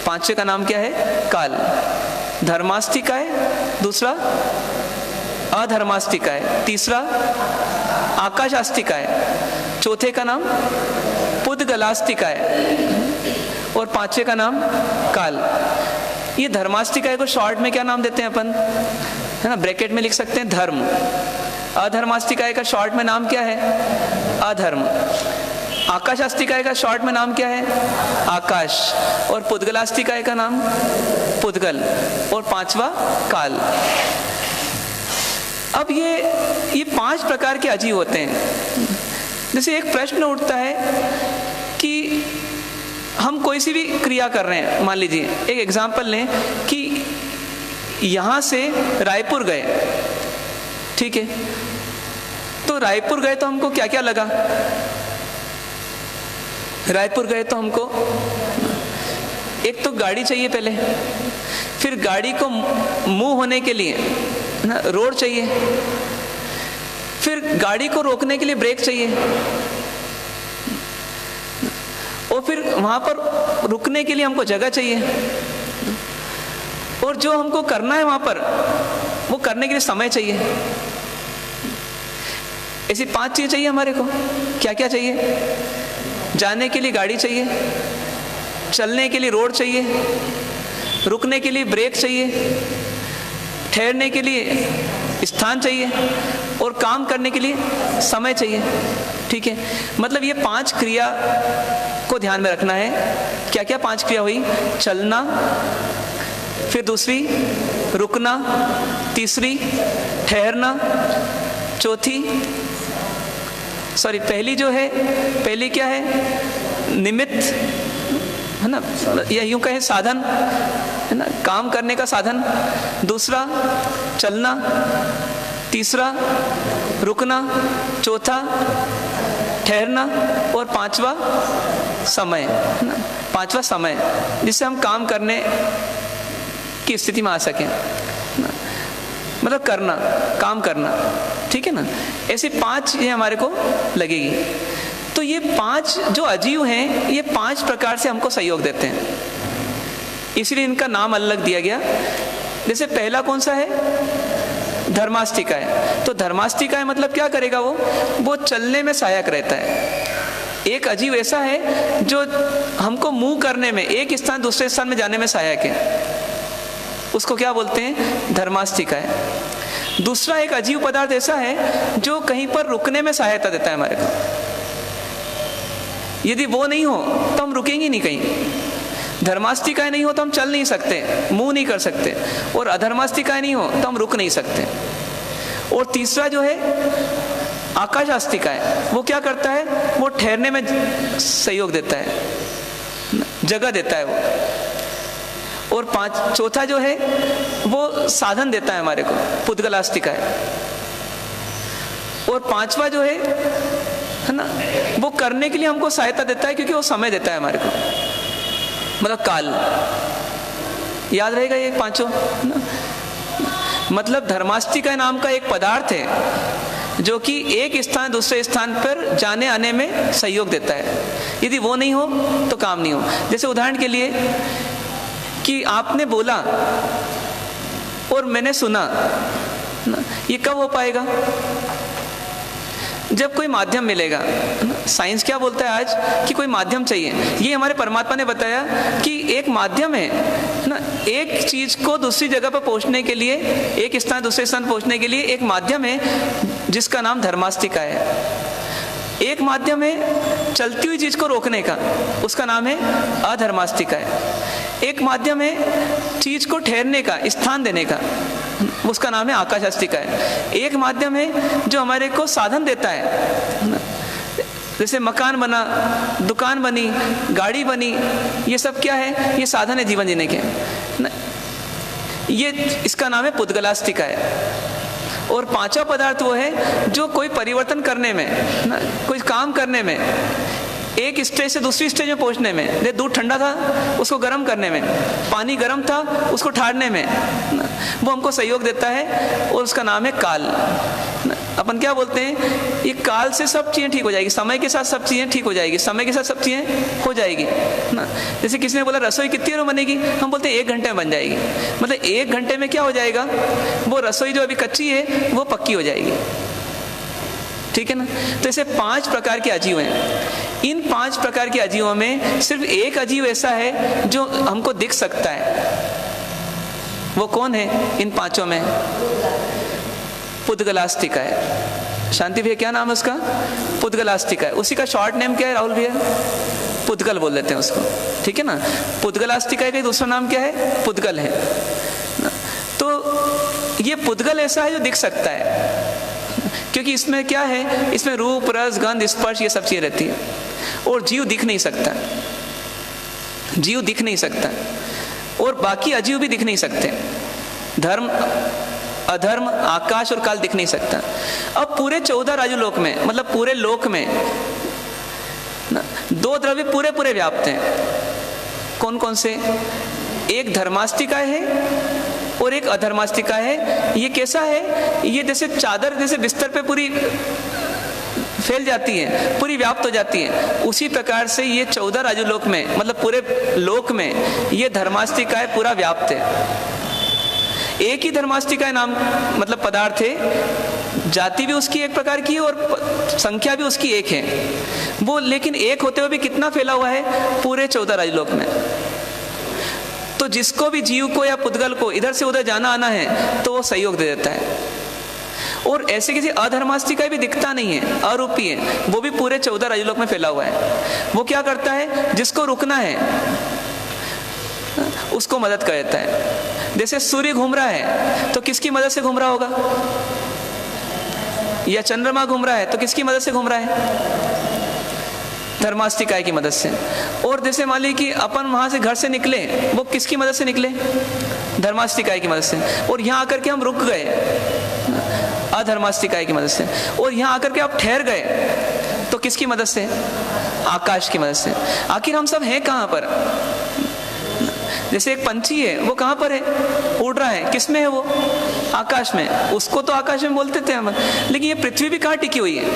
5वें का नाम क्या है, काल। धर्मास्तिकाय, दूसरा अधर्मास्तिकाय, तीसरा आकाशास्तिकाय, चौथे का नाम पुद्गलास्तिकाय, और 5वें का नाम काल। ये धर्मास्तिकाय को शॉर्ट में क्या नाम देते हैं अपन, है ना, ब्रैकेट में लिख सकते हैं धर्म। अधर्मास्तिकाय का शॉर्ट में नाम क्या है, अधर्म। आकाशास्तिकाय का शॉर्ट में नाम क्या है, आकाश। और पुद्गलास्तिकाय का नाम पुद्गल, और 5वां काल। अब ये 5 प्रकार के अजीव होते हैं। जैसे एक प्रश्न उठता है कि हम कोई सी भी क्रिया कर रहे हैं, मान लीजिए एक एग्जाम्पल लें कि यहां से रायपुर गए, ठीक है, तो रायपुर गए तो हमको क्या क्या लगा, रायपुर गए तो हमको एक तो गाड़ी चाहिए पहले, फिर गाड़ी को मूव होने के लिए ना रोड चाहिए, फिर गाड़ी को रोकने के लिए ब्रेक चाहिए, और फिर वहां पर रुकने के लिए हमको जगह चाहिए, और जो हमको करना है वहां पर वो करने के लिए समय चाहिए। ऐसी 5 चीजें चाहिए हमारे को। क्या क्या चाहिए, जाने के लिए गाड़ी चाहिए, चलने के लिए रोड चाहिए, रुकने के लिए ब्रेक चाहिए, ठहरने के लिए स्थान चाहिए, और काम करने के लिए समय चाहिए, ठीक है। मतलब ये 5 क्रिया को ध्यान में रखना है। क्या क्या 5 क्रिया हुई, चलना, फिर दूसरी रुकना, तीसरी ठहरना, चौथी पहली जो है, पहली क्या है, निमित्त, है ना, या यूं कहे साधन, है ना, काम करने का साधन। दूसरा चलना, तीसरा रुकना, चौथा ठहरना, और पांचवा समय, है ना, पांचवा समय, जिससे हम काम करने की स्थिति में आ सकें, मतलब करना, काम करना, ठीक है ना। ऐसे 5 ये हमारे को लगेगी। तो ये 5 जो अजीव हैं, ये 5 प्रकार से हमको सहयोग देते हैं, इसलिए इनका नाम अलग दिया गया। जैसे पहला कौन सा है, धर्मास्तिका है। तो धर्मास्तिका है मतलब क्या करेगा, वो चलने में सहायक रहता है। एक अजीव ऐसा है जो हमको मूव करने में, एक स्थान दूसरे स्थान में जाने में सहायक है, उसको क्या बोलते हैं, धर्मास्तिका है। दूसरा एक अजीव पदार्थ ऐसा है जो कहीं पर रुकने में सहायता देता है हमारे को। यदि वो नहीं हो तो हम रुकेंगे नहीं कहीं। धर्मास्तिकाएं नहीं हो तो हम चल नहीं सकते, मूव नहीं कर सकते, और अधर्मास्तिकाएं नहीं हो तो हम रुक नहीं सकते। और तीसरा जो है आकाशास्तिका है, वो क्या करता है, वो ठहरने में सहयोग देता है, जगह देता है वो। और चौथा जो है वो साधन देता है हमारे को, पुद्गलास्तिका है। और पांचवा जो है ना, वो करने के लिए हमको सहायता देता है, क्योंकि वो समय देता है हमारे को, मतलब काल। याद रहेगा ये पांचों ना? मतलब धर्मास्तिका नाम का एक पदार्थ है जो कि एक स्थान दूसरे स्थान पर जाने आने में सहयोग देता है। यदि वो नहीं हो तो काम नहीं हो। जैसे उदाहरण के लिए कि आपने बोला और मैंने सुना, ये कब हो पाएगा, जब कोई माध्यम मिलेगा। साइंस क्या बोलता है आज कि कोई माध्यम चाहिए। ये हमारे परमात्मा ने बताया कि एक माध्यम है ना, एक चीज को दूसरी जगह पर पहुंचने के लिए, एक स्थान दूसरे स्थान पहुंचने के लिए एक माध्यम है जिसका नाम धर्मास्तिका है। एक माध्यम है चलती हुई चीज को रोकने का, उसका नाम है अधर्मास्तिका है। एक माध्यम है चीज को ठहरने का, स्थान देने का, उसका नाम है आकाशास्तिका है। एक माध्यम है जो हमारे को साधन देता है, जैसे मकान बना, दुकान बनी, गाड़ी बनी, ये सब क्या है, ये साधन है जीवन जीने के, ये इसका नाम है पुद्गलास्तिका है। और पांचवा पदार्थ वो है जो कोई परिवर्तन करने में ना, कोई काम करने में, एक स्टेज से दूसरी स्टेज में पहुंचने में, जैसे दूध ठंडा था उसको गर्म करने में, पानी गर्म था उसको ठारने में, वो हमको सहयोग देता है, और उसका नाम है काल। अपन क्या बोलते हैं, ये काल से सब चीजें ठीक हो जाएगी, समय के साथ सब चीजें ठीक हो जाएगी, समय के साथ सब चीजें हो जाएगी ना। जैसे किसी ने बोला रसोई कितनी देर में बनेगी, हम बोलते हैं 1 घंटे में बन जाएगी। मतलब 1 घंटे में क्या हो जाएगा, वो रसोई जो अभी कच्ची है वो पक्की हो जाएगी, ठीक है ना। तो ऐसे 5 प्रकार के अजीव हैं। इन 5 प्रकार के अजीवों में सिर्फ एक अजीव ऐसा है जो हमको दिख सकता है। वो कौन है इन 5 में, पुद्गलास्तिका है। शांति भैया क्या नाम है उसका, पुद्गलास्तिका है। उसी का शॉर्ट नेम क्या है राहुल भैया, पुद्गल बोल देते हैं उसको, ठीक है ना। पुद्गलास्तिका का दूसरा नाम क्या है, पुद्गल है। तो ये पुद्गल ऐसा है जो दिख सकता है, क्योंकि इसमें क्या है, इसमें रूप रस गंध स्पर्श ये सब चीजें रहती है। और जीव दिख नहीं सकता, जीव दिख नहीं सकता, और बाकी अजीव भी दिख नहीं सकते। धर्म अधर्म आकाश और काल दिख नहीं सकता। अब पूरे 14 राजलोक में, मतलब पूरे लोक में 2 द्रव्य पूरे पूरे व्याप्त हैं। कौन कौन से, एक धर्मास्तिका है और एक अधर्मास्तिका है। ये कैसा है, ये जैसे चादर जैसे बिस्तर पे पूरी फैल जाती है, पूरी व्याप्त हो जाती है, उसी प्रकार से ये 14 राजलोक में, मतलब पूरे लोक में ये धर्मास्तिका है पूरा व्याप्त है। एक ही धर्मास्तिका नाम मतलब पदार्थ है, जाति भी उसकी एक प्रकार की है और संख्या भी उसकी एक है वो, लेकिन एक होते हुए भी कितना फैला हुआ है, पूरे 14 राजलोक में। तो जिसको भी जीव को या पुद्गल को इधर से उधर जाना आना है तो वो सहयोग दे देता है। और ऐसे किसी अधर्मास्तिका भी दिखता नहीं है, अरूपी है, वो भी पूरे 14 राजलोक में फैला हुआ है। वो क्या करता है, जिसको रुकना है उसको मदद कर देता है। जैसे सूर्य घूम रहा है तो किसकी मदद से घूम रहा होगा, या चंद्रमा घूम रहा है तो किसकी मदद से घूम रहा है, धर्मास्तिका की मदद से। और जैसे मान लीजिए कि अपन वहां से घर से निकले, वो किसकी मदद से निकले, धर्मास्तिका की मदद से। और यहाँ आकर के हम रुक गए, अधर्मास्तिका की मदद से। और यहाँ आकर के आप ठहर गए तो किसकी मदद से? आकाश की मदद से। आखिर हम सब हैं कहाँ पर? जैसे एक पंछी है, वो कहाँ पर है? उड़ रहा है, किस में है वो? आकाश में। उसको तो आकाश में बोलते थे हम, लेकिन ये पृथ्वी भी कहाँ टिकी हुई है?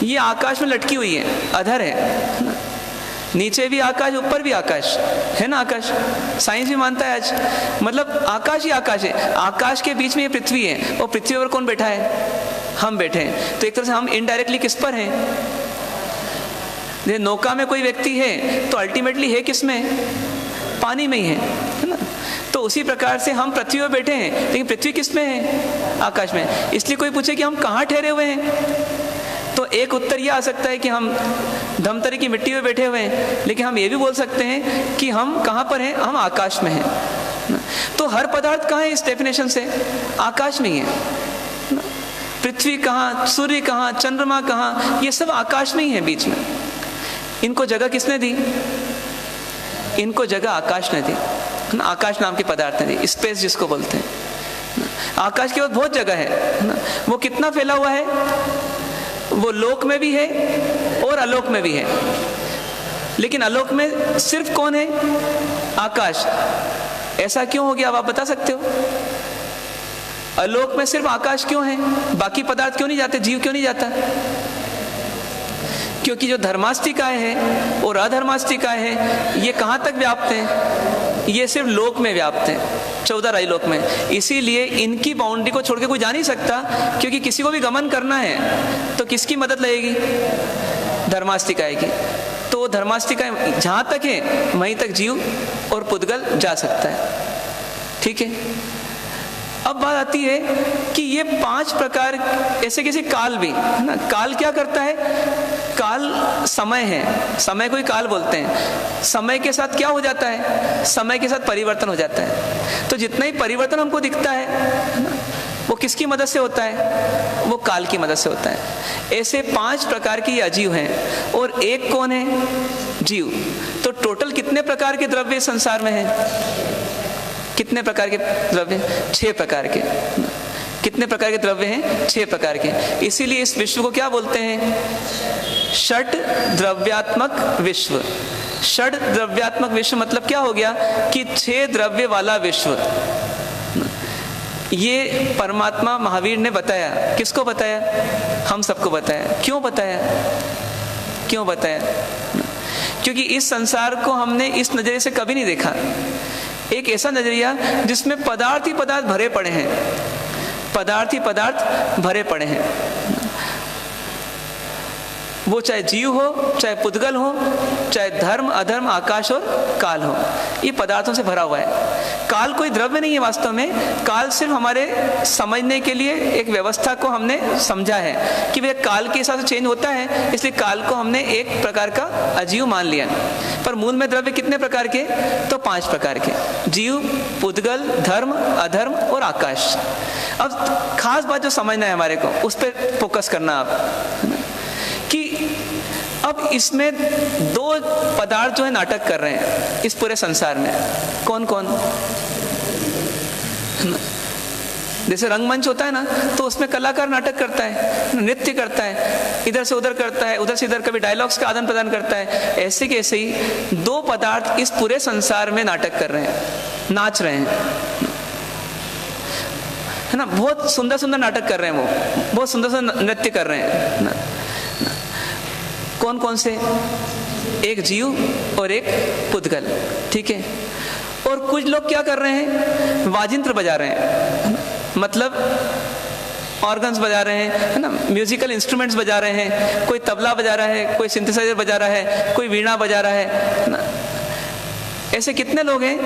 ये आकाश में लटकी हुई है, अधर है। नीचे भी आकाश, ऊपर भी आकाश है ना। आकाश साइंस भी मानता है आज, मतलब आकाश ही आकाश है। आकाश के बीच में ये पृथ्वी है, और पृथ्वी पर कौन बैठा है? हम बैठे हैं। तो एक तरह से हम इनडायरेक्टली किस पर हैं? जैसे नौका में कोई व्यक्ति है तो अल्टीमेटली है किस में? पानी में ही है ना। तो उसी प्रकार से हम पृथ्वी पर बैठे हैं, लेकिन पृथ्वी किस में है? आकाश में। इसलिए कोई पूछे कि हम कहाँ ठहरे हुए हैं, तो एक उत्तर यह आ सकता है कि हम धमतरी की मिट्टी में बैठे हुए हैं, लेकिन हम ये भी बोल सकते हैं कि हम कहाँ पर हैं? हम आकाश में हैं। तो हर पदार्थ कहाँ है इस डेफिनेशन से? आकाश में ही है। पृथ्वी कहाँ, सूर्य कहाँ, चंद्रमा कहाँ, ये सब आकाश में ही है बीच में। इनको जगह किसने दी? इनको जगह आकाश ने दी। आकाश नाम के पदार्थ ने दी, स्पेस जिसको बोलते हैं। आकाश के बाद बहुत जगह है, वो कितना फैला हुआ है? वो लोक में भी है और आलोक में भी है। लेकिन आलोक में सिर्फ कौन है? आकाश। ऐसा क्यों हो गया, अब आप बता सकते हो? आलोक में सिर्फ आकाश क्यों है? बाकी पदार्थ क्यों नहीं जाते? जीव क्यों नहीं जाता? क्योंकि जो धर्मास्तिकाएं हैं और अधर्मास्तिकाएं हैं, ये कहाँ तक व्याप्त हैं? ये सिर्फ लोक में व्याप्त हैं, 14 राय लोक में। इसीलिए इनकी बाउंड्री को छोड़ के कोई जा नहीं सकता, क्योंकि किसी को भी गमन करना है तो किसकी मदद लगेगी? धर्मास्तिकाएं की। तो वो धर्मास्तिकाएं जहाँ तक है वहीं तक जीव और पुद्गल जा सकता है। ठीक है। अब बात आती है कि ये 5 प्रकार, ऐसे कैसे काल भी है ना। काल क्या करता है? काल समय है, समय को ही काल बोलते हैं। समय के साथ क्या हो जाता है? समय के साथ परिवर्तन हो जाता है। तो जितना ही परिवर्तन हमको दिखता है ना, वो किसकी मदद से होता है? वो काल की मदद से होता है। ऐसे 5 प्रकार के अजीव हैं, और एक कौन है? जीव। तो टोटल कितने प्रकार के द्रव्य संसार में हैं? कितने प्रकार के द्रव्य? 6 प्रकार के। कितने प्रकार के द्रव्य हैं? 6 प्रकार के। इसीलिए इस विश्व को क्या बोलते हैं? षट द्रव्यात्मक विश्व। षट द्रव्यात्मक विश्व मतलब क्या हो गया कि 6 द्रव्य वाला विश्व। ये परमात्मा महावीर ने बताया। किसको बताया? हम सबको बताया। क्यों बताया? क्यों बताया? क्योंकि इस संसार को हमने इस नजरिए से कभी नहीं देखा। एक ऐसा नजरिया जिसमें पदार्थ ही पदार्थ भरे पड़े हैं, पदार्थ ही पदार्थ भरे पड़े हैं। वो चाहे जीव हो, चाहे पुद्गल हो, चाहे धर्म अधर्म, आकाश और काल हो, ये पदार्थों से भरा हुआ है। काल कोई द्रव्य नहीं है वास्तव में। काल सिर्फ हमारे समझने के लिए एक व्यवस्था को हमने समझा है कि वह काल के हिसाब से चेंज होता है, इसलिए काल को हमने एक प्रकार का अजीव मान लिया। पर मूल में द्रव्य कितने प्रकार के? तो 5 प्रकार के। जीव, पुद्गल, धर्म, अधर्म और आकाश। अब खास बात जो समझना है हमारे को, उस पर फोकस करना आप, कि अब इसमें 2 पदार्थ जो है नाटक कर रहे हैं इस पूरे संसार में। कौन कौन? जैसे रंगमंच होता है ना, तो उसमें कलाकार नाटक करता है, नृत्य करता है, इधर से उधर करता है, उधर से इधर, कभी डायलॉग्स का आदान प्रदान करता है। ऐसे के ऐसे ही 2 पदार्थ इस पूरे संसार में नाटक कर रहे हैं, नाच रहे हैं, है ना। बहुत सुंदर सुंदर नाटक कर रहे हैं, वो बहुत सुंदर सुंदर नृत्य कर रहे हैं ना। कौन कौन से? एक जीव और एक पुद्गल। ठीक है। और कुछ लोग क्या कर रहे हैं? वाजिंत्र बजा रहे हैं, मतलब ऑर्गन्स बजा रहे हैं, है ना, म्यूजिकल इंस्ट्रूमेंट्स बजा रहे हैं। कोई तबला बजा रहा है, कोई सिंथेसाइजर बजा रहा है, कोई वीणा बजा रहा है ना। ऐसे कितने लोग हैं?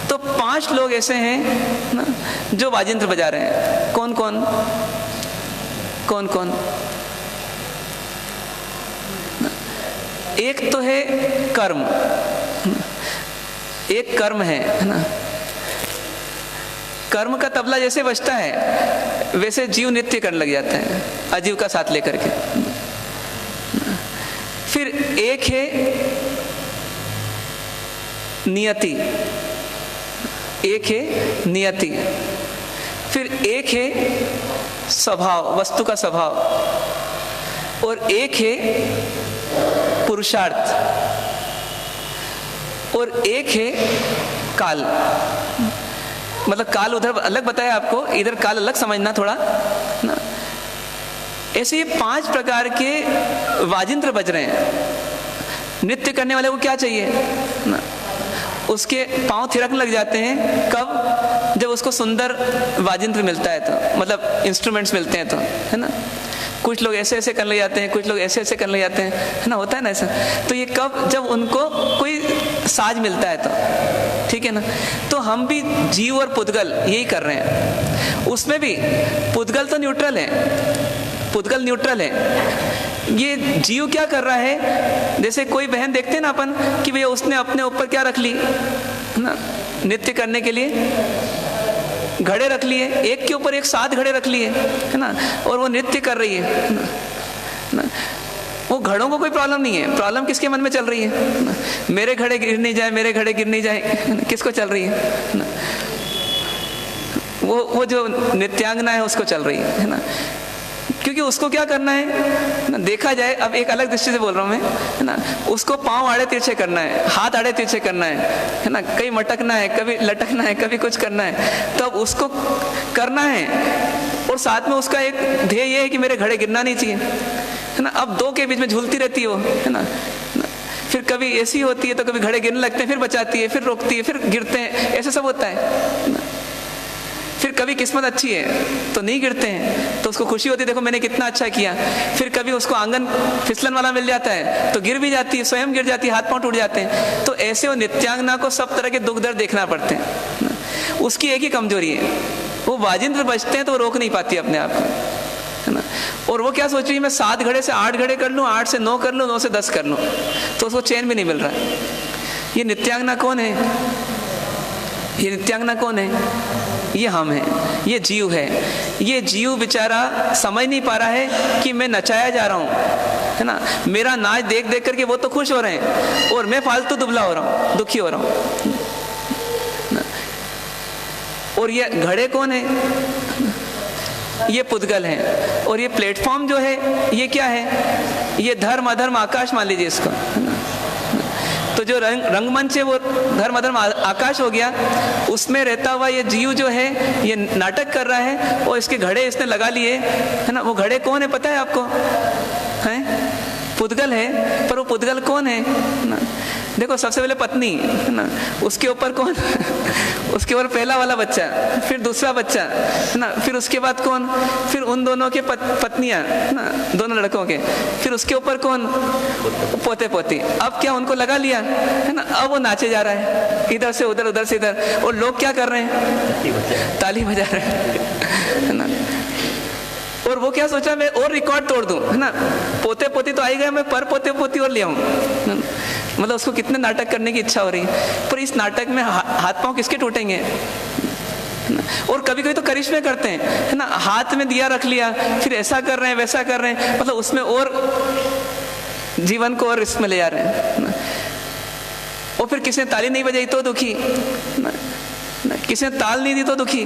तो 5 लोग ऐसे हैं ना जो वाजिंत्र बजा रहे हैं। कौन कौन? कौन कौन? एक तो है कर्म, एक कर्म है ना। कर्म का तबला जैसे बजता है वैसे जीव नृत्य करने लग जाते हैं, अजीव का साथ लेकर के। फिर एक है नियति, एक है नियति। फिर एक है स्वभाव, वस्तु का स्वभाव। और एक है पुरुषार्थ, और एक है काल। मतलब काल उधर अलग बताया आपको, इधर काल अलग समझना थोड़ा ना। ऐसे ये 5 प्रकार के वाजिंत्र बज रहे हैं। नृत्य करने वाले को क्या चाहिए ना, उसके पांव थिरकने लग जाते हैं। कब? जब उसको सुंदर वाजिंत्र मिलता है तो, मतलब इंस्ट्रूमेंट्स मिलते हैं तो, है ना। कुछ लोग ऐसे ऐसे करने लग जाते हैं, कुछ लोग ऐसे ऐसे करने लग जाते हैं, है ना, होता है ना ऐसा। तो ये कब? जब उनको कोई साज मिलता है तो, ठीक है ना। तो हम भी जीव और पुद्गल यही कर रहे हैं। उसमें भी पुद्गल तो न्यूट्रल है, पुद्गल न्यूट्रल है। ये जीव क्या कर रहा है? जैसे कोई बहन देखते हैं ना अपन कि भैया उसने अपने ऊपर क्या रख ली ना, नृत्य करने के लिए घड़े रख लिए, एक के ऊपर एक 7 घड़े रख लिए, है ना, और वो नृत्य कर रही है ना। वो घड़ों को कोई प्रॉब्लम नहीं है, प्रॉब्लम किसके मन में चल रही है ना? मेरे घड़े गिर नहीं जाए, मेरे घड़े गिर नहीं जाए, किसको चल रही है ना? वो जो नृत्यांगना है उसको चल रही है ना। क्योंकि उसको क्या करना है ना, देखा जाए, अब एक अलग दृष्टि से बोल रहा हूँ मैं, है ना। उसको पांव आड़े तिरछे करना है, हाथ आड़े तिरछे करना है ना, कहीं मटकना है, कभी लटकना है, कभी कुछ करना है, तो अब उसको करना है। और साथ में उसका एक ध्येय ये है कि मेरे घड़े गिरना नहीं चाहिए, है ना। अब 2 के बीच में झूलती रहती है वो, है ना। फिर कभी ऐसी होती है तो कभी घड़े गिरने लगते हैं, फिर बचाती है, फिर रोकती है, फिर गिरते हैं, ऐसे सब होता है ना। फिर कभी किस्मत अच्छी है तो नहीं गिरते हैं, तो उसको खुशी होती है, देखो मैंने कितना अच्छा किया। फिर कभी उसको आंगन फिसलन वाला मिल जाता है तो गिर भी जाती है, स्वयं गिर जाती है, हाथ पांव टूट जाते हैं। तो ऐसे वो नित्यांगना को सब तरह के दुख दर्द देखना पड़ते हैं। उसकी एक ही कमजोरी है, वो वाजिंत्र बजते हैं तो वो रोक नहीं पाती अपने आप को, है ना। और वो क्या सोच रही है, मैं 7 घड़े से 8 घड़े कर लूँ, 8 से 9 कर लूँ, 9 से 10 कर लूँ, तो उसको चैन भी नहीं मिल रहा है। ये नित्यांगना कौन है? ये नित्यांगना कौन है? ये हम हैं, ये जीव है। ये जीव बेचारा समझ नहीं पा रहा है कि मैं नचाया जा रहा हूँ, है ना। मेरा नाच देख देख करके वो तो खुश हो रहे हैं और मैं फालतू दुबला हो रहा हूँ, दुखी हो रहा हूँ। और ये घड़े कौन है? ये पुद्गल हैं। और ये प्लेटफॉर्म जो है ये क्या है? ये धर्म अधर्म आकाश मान लीजिए इसको, है ना। तो जो रंगमंच है वो धर्म अधर्म आकाश हो गया। उसमें रहता हुआ ये जीव जो है ये नाटक कर रहा है और इसके घड़े इसने लगा लिए, है ना। वो घड़े कौन है पता है आपको? हैं? पुद्गल है। पर वो पुद्गल कौन है ना? देखो सबसे पहले पत्नी, है ना, उसके ऊपर कौन? उसके ऊपर पहला वाला बच्चा, फिर दूसरा बच्चा, है ना, फिर उसके बाद कौन? फिर उन दोनों के पत्नियां, है ना, दोनों लड़कों के, फिर उसके ऊपर कौन? पोते पोती। अब क्या उनको लगा लिया, है ना। अब वो नाचे जा रहा है, इधर से उधर, उधर से इधर, और लोग क्या कर रहे हैं? ताली बजा रहे हैं, है ना। और वो क्या सोचा, मैं और रिकॉर्ड तोड़ दूं, है ना। पोते पोती तो आई गए, मैं पर पोते पोती और ले आऊं। मतलब उसको कितने नाटक करने की इच्छा हो रही है। पर इस नाटक में हाथ पांव किसके टूटेंगे? और कभी कभी तो करिश्मे करते हैं, है ना। हाथ में दिया रख लिया, फिर ऐसा कर रहे हैं, वैसा कर रहे हैं, मतलब उसमें और जीवन को और रिस्क में ले जा रहे हैं। और फिर किसी ने ताली नहीं बजाई तो दुखी, किसी ने ताल नहीं दी तो दुखी,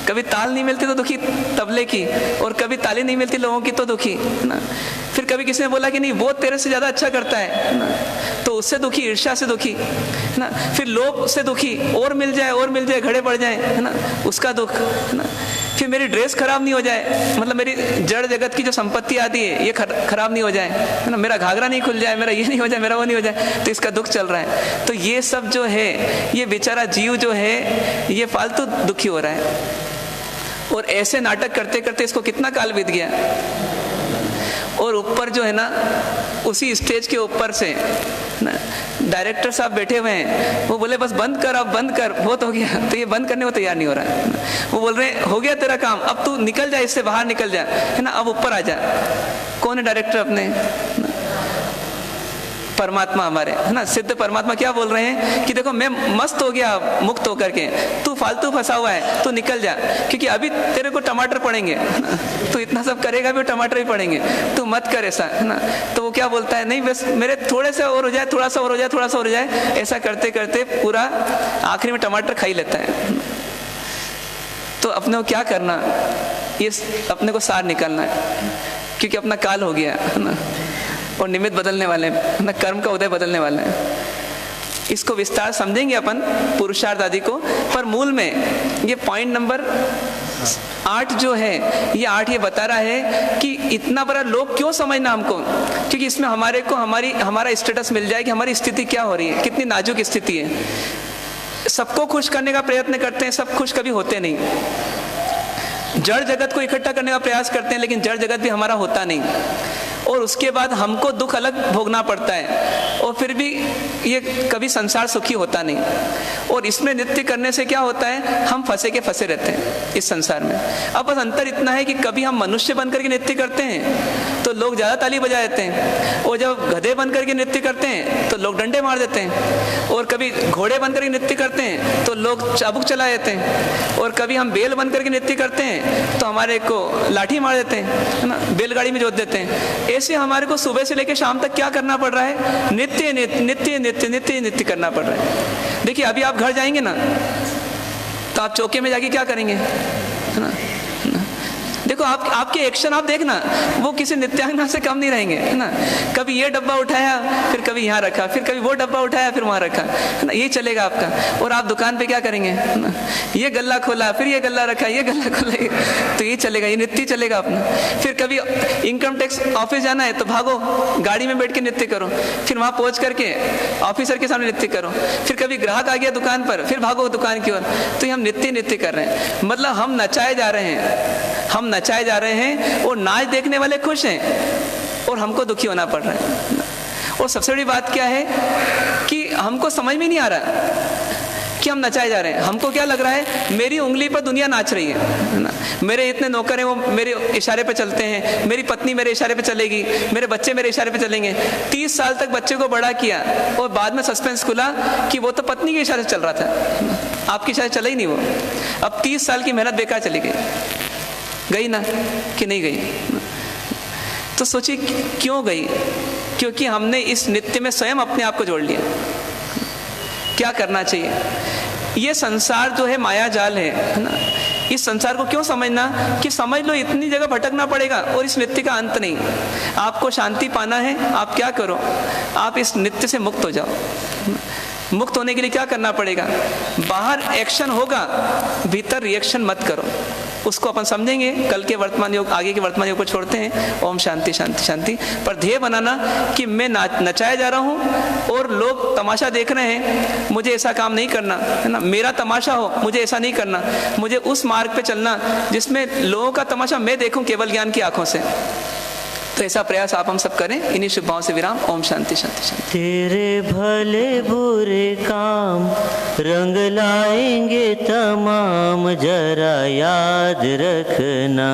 कभी ताल नहीं मिलती तो दुखी तबले की, और कभी ताली नहीं मिलती लोगों की तो दुखी, ना। फिर कभी किसी ने बोला कि नहीं वो तेरे से ज्यादा अच्छा करता है ना, तो उससे दुखी, ईर्ष्या से दुखी, ना। फिर लोभ से दुखी, और मिल जाए, घड़े पड़ जाए, है ना, उसका दुख, है ना। फिर मेरी ड्रेस खराब नहीं हो जाए, मतलब मेरी जड़ जगत की जो संपत्ति आती है ये खराब नहीं हो जाए, है ना, मेरा घाघरा नहीं खुल जाए, मेरा ये नहीं हो जाए, मेरा वो नहीं हो जाए, तो इसका दुख चल रहा है। तो ये सब जो है, ये बेचारा जीव जो है ये फालतू दुखी हो रहा है। और ऐसे नाटक करते करते इसको कितना काल बीत गया। और ऊपर जो है ना, उसी स्टेज के ऊपर से ना डायरेक्टर साहब बैठे हुए हैं, वो बोले बस बंद कर, अब बंद कर, बहुत हो गया। तो ये बंद करने को तैयार नहीं हो रहा है। वो बोल रहे हैं हो गया तेरा काम, अब तू निकल जा, इससे बाहर निकल जा, है ना, अब ऊपर आ जा। कौन है डायरेक्टर? अपने परमात्मा हमारे, है ना, सिद्ध परमात्मा क्या बोल रहे हैं कि देखो मैं मस्त हो गया मुक्त होकर के, तू फालतू फंसा हुआ है, तू निकल जा, क्योंकि अभी तेरे को टमाटर पड़ेंगे, तू इतना सब करेगा भी टमाटर भी पड़ेंगे, तू मत कर ऐसा, है ना। तो वो क्या बोलता है, नहीं बस मेरे थोड़े से और हो जाए, थोड़ा सा और हो जाए, थोड़ा सा और हो जाए, ऐसा करते करते पूरा आखिरी में टमाटर खा ही लेता है। तो अपने को क्या करना, ये अपने को सार निकालना है। क्योंकि अपना काल हो गया है ना, और निमित्त बदलने वाले हैं ना, कर्म का उदय बदलने वाले हैं। इसको विस्तार समझेंगे अपन पुरुषार्थ आदि को, पर मूल में ये पॉइंट नंबर 8 जो है, ये 8 ये बता रहा है कि इतना बड़ा लोभ क्यों समझना हमको, क्योंकि इसमें हमारे को हमारा स्टेटस मिल जाए कि हमारी स्थिति क्या हो रही है, कितनी नाजुक स्थिति है। सबको खुश करने का प्रयत्न करते हैं, सब खुश कभी होते नहीं। जड़ जगत को इकट्ठा करने का प्रयास करते हैं, लेकिन जड़ जगत भी हमारा होता नहीं, और उसके बाद हमको दुख अलग भोगना पड़ता है, और फिर भी ये कभी संसार सुखी होता नहीं। और इसमें नृत्य करने से क्या होता है, हम फंसे के फंसे रहते हैं इस संसार में। अब बस अंतर इतना है कि कभी हम मनुष्य बनकर के नृत्य करते हैं तो लोग ज़्यादा ताली बजा देते हैं, और जब गधे बनकर के नृत्य करते हैं तो लोग डंडे मार देते हैं, और कभी घोड़े बनकर के नृत्य करते हैं तो लोग चाबुक चला देते हैं, और कभी हम बैल बनकर के नृत्य करते हैं तो हमारे को लाठी मार देते हैं, है ना, बैलगाड़ी में जोत देते हैं। ऐसे हमारे को सुबह से लेकर शाम तक क्या करना पड़ रहा है, नित्य नित्य नित्य नित्य नित्य नित्य करना पड़ रहा है। देखिए अभी आप घर जाएंगे ना, तो आप चौके में जाके क्या करेंगे, है ना, देखो आपके एक्शन आप देखना, वो किसी नित्यांगना से कम नहीं रहेंगे, है ना। कभी ये डब्बा उठाया, फिर कभी यहाँ रखा, फिर कभी वो डब्बा उठाया, फिर वहाँ रखा, है ना, यही चलेगा आपका। और आप दुकान पे क्या करेंगे, है ना, ये गल्ला खोला, फिर ये गल्ला रखा, ये गल्ला खोला, तो ये चलेगा, ये नृत्य चलेगा अपना। फिर कभी इनकम टैक्स ऑफिस जाना है तो भागो, गाड़ी में बैठ के नृत्य करो, फिर वहाँ पहुँच करके ऑफिसर के सामने नृत्य करो। फिर कभी ग्राहक आ गया दुकान पर, फिर भागो दुकान की ओर। तो हम नित्य कर रहे हैं, मतलब हम नचाए जा रहे हैं, हम नचाए जा रहे हैं, और नाच देखने वाले खुश हैं और हमको दुखी होना पड़ रहा है। और सबसे बड़ी बात क्या है कि हमको समझ में नहीं आ रहा कि हम नचाए जा रहे हैं। हमको क्या लग रहा है, मेरी उंगली पर दुनिया नाच रही है ना, मेरे इतने नौकर हैं वो मेरे इशारे पे चलते हैं, मेरी पत्नी मेरे इशारे पे चलेगी, मेरे बच्चे मेरे इशारे पे चलेंगे। 30 साल तक बच्चे को बड़ा किया और बाद में सस्पेंस खुला कि वो तो पत्नी के इशारे से चल रहा था, आपके इशारे चला ही नहीं वो। अब 30 साल की मेहनत बेकार चली गई ना, कि नहीं गई। तो सोचिए क्यों गई, क्योंकि हमने इस नित्य में स्वयं अपने आप को जोड़ लिया। क्या करना चाहिए, ये संसार जो है माया जाल है ना, इस संसार को क्यों समझना कि समझ लो इतनी जगह भटकना पड़ेगा और इस नित्य का अंत नहीं। आपको शांति पाना है, आप क्या करो, आप इस नित्य से मुक्त हो जाओ। मुक्त होने के लिए क्या करना पड़ेगा, बाहर एक्शन होगा, भीतर रिएक्शन मत करो। उसको अपन समझेंगे कल के वर्तमान योग, आगे के वर्तमान योग को छोड़ते हैं। ओम शांति शांति शांति। पर ध्येय बनाना कि मैं नचाया जा रहा हूँ और लोग तमाशा देख रहे हैं, मुझे ऐसा काम नहीं करना, है ना, मेरा तमाशा हो, मुझे ऐसा नहीं करना, मुझे उस मार्ग पे चलना जिसमें लोगों का तमाशा मैं देखूं केवल ज्ञान की आंखों से। तो ऐसा प्रयास आप हम सब करें। इन्हीं शुभ भावों से विराम। ओम शांति शांति शांति। तेरे भले बुरे काम रंग लाएंगे तमाम, जरा याद रखना।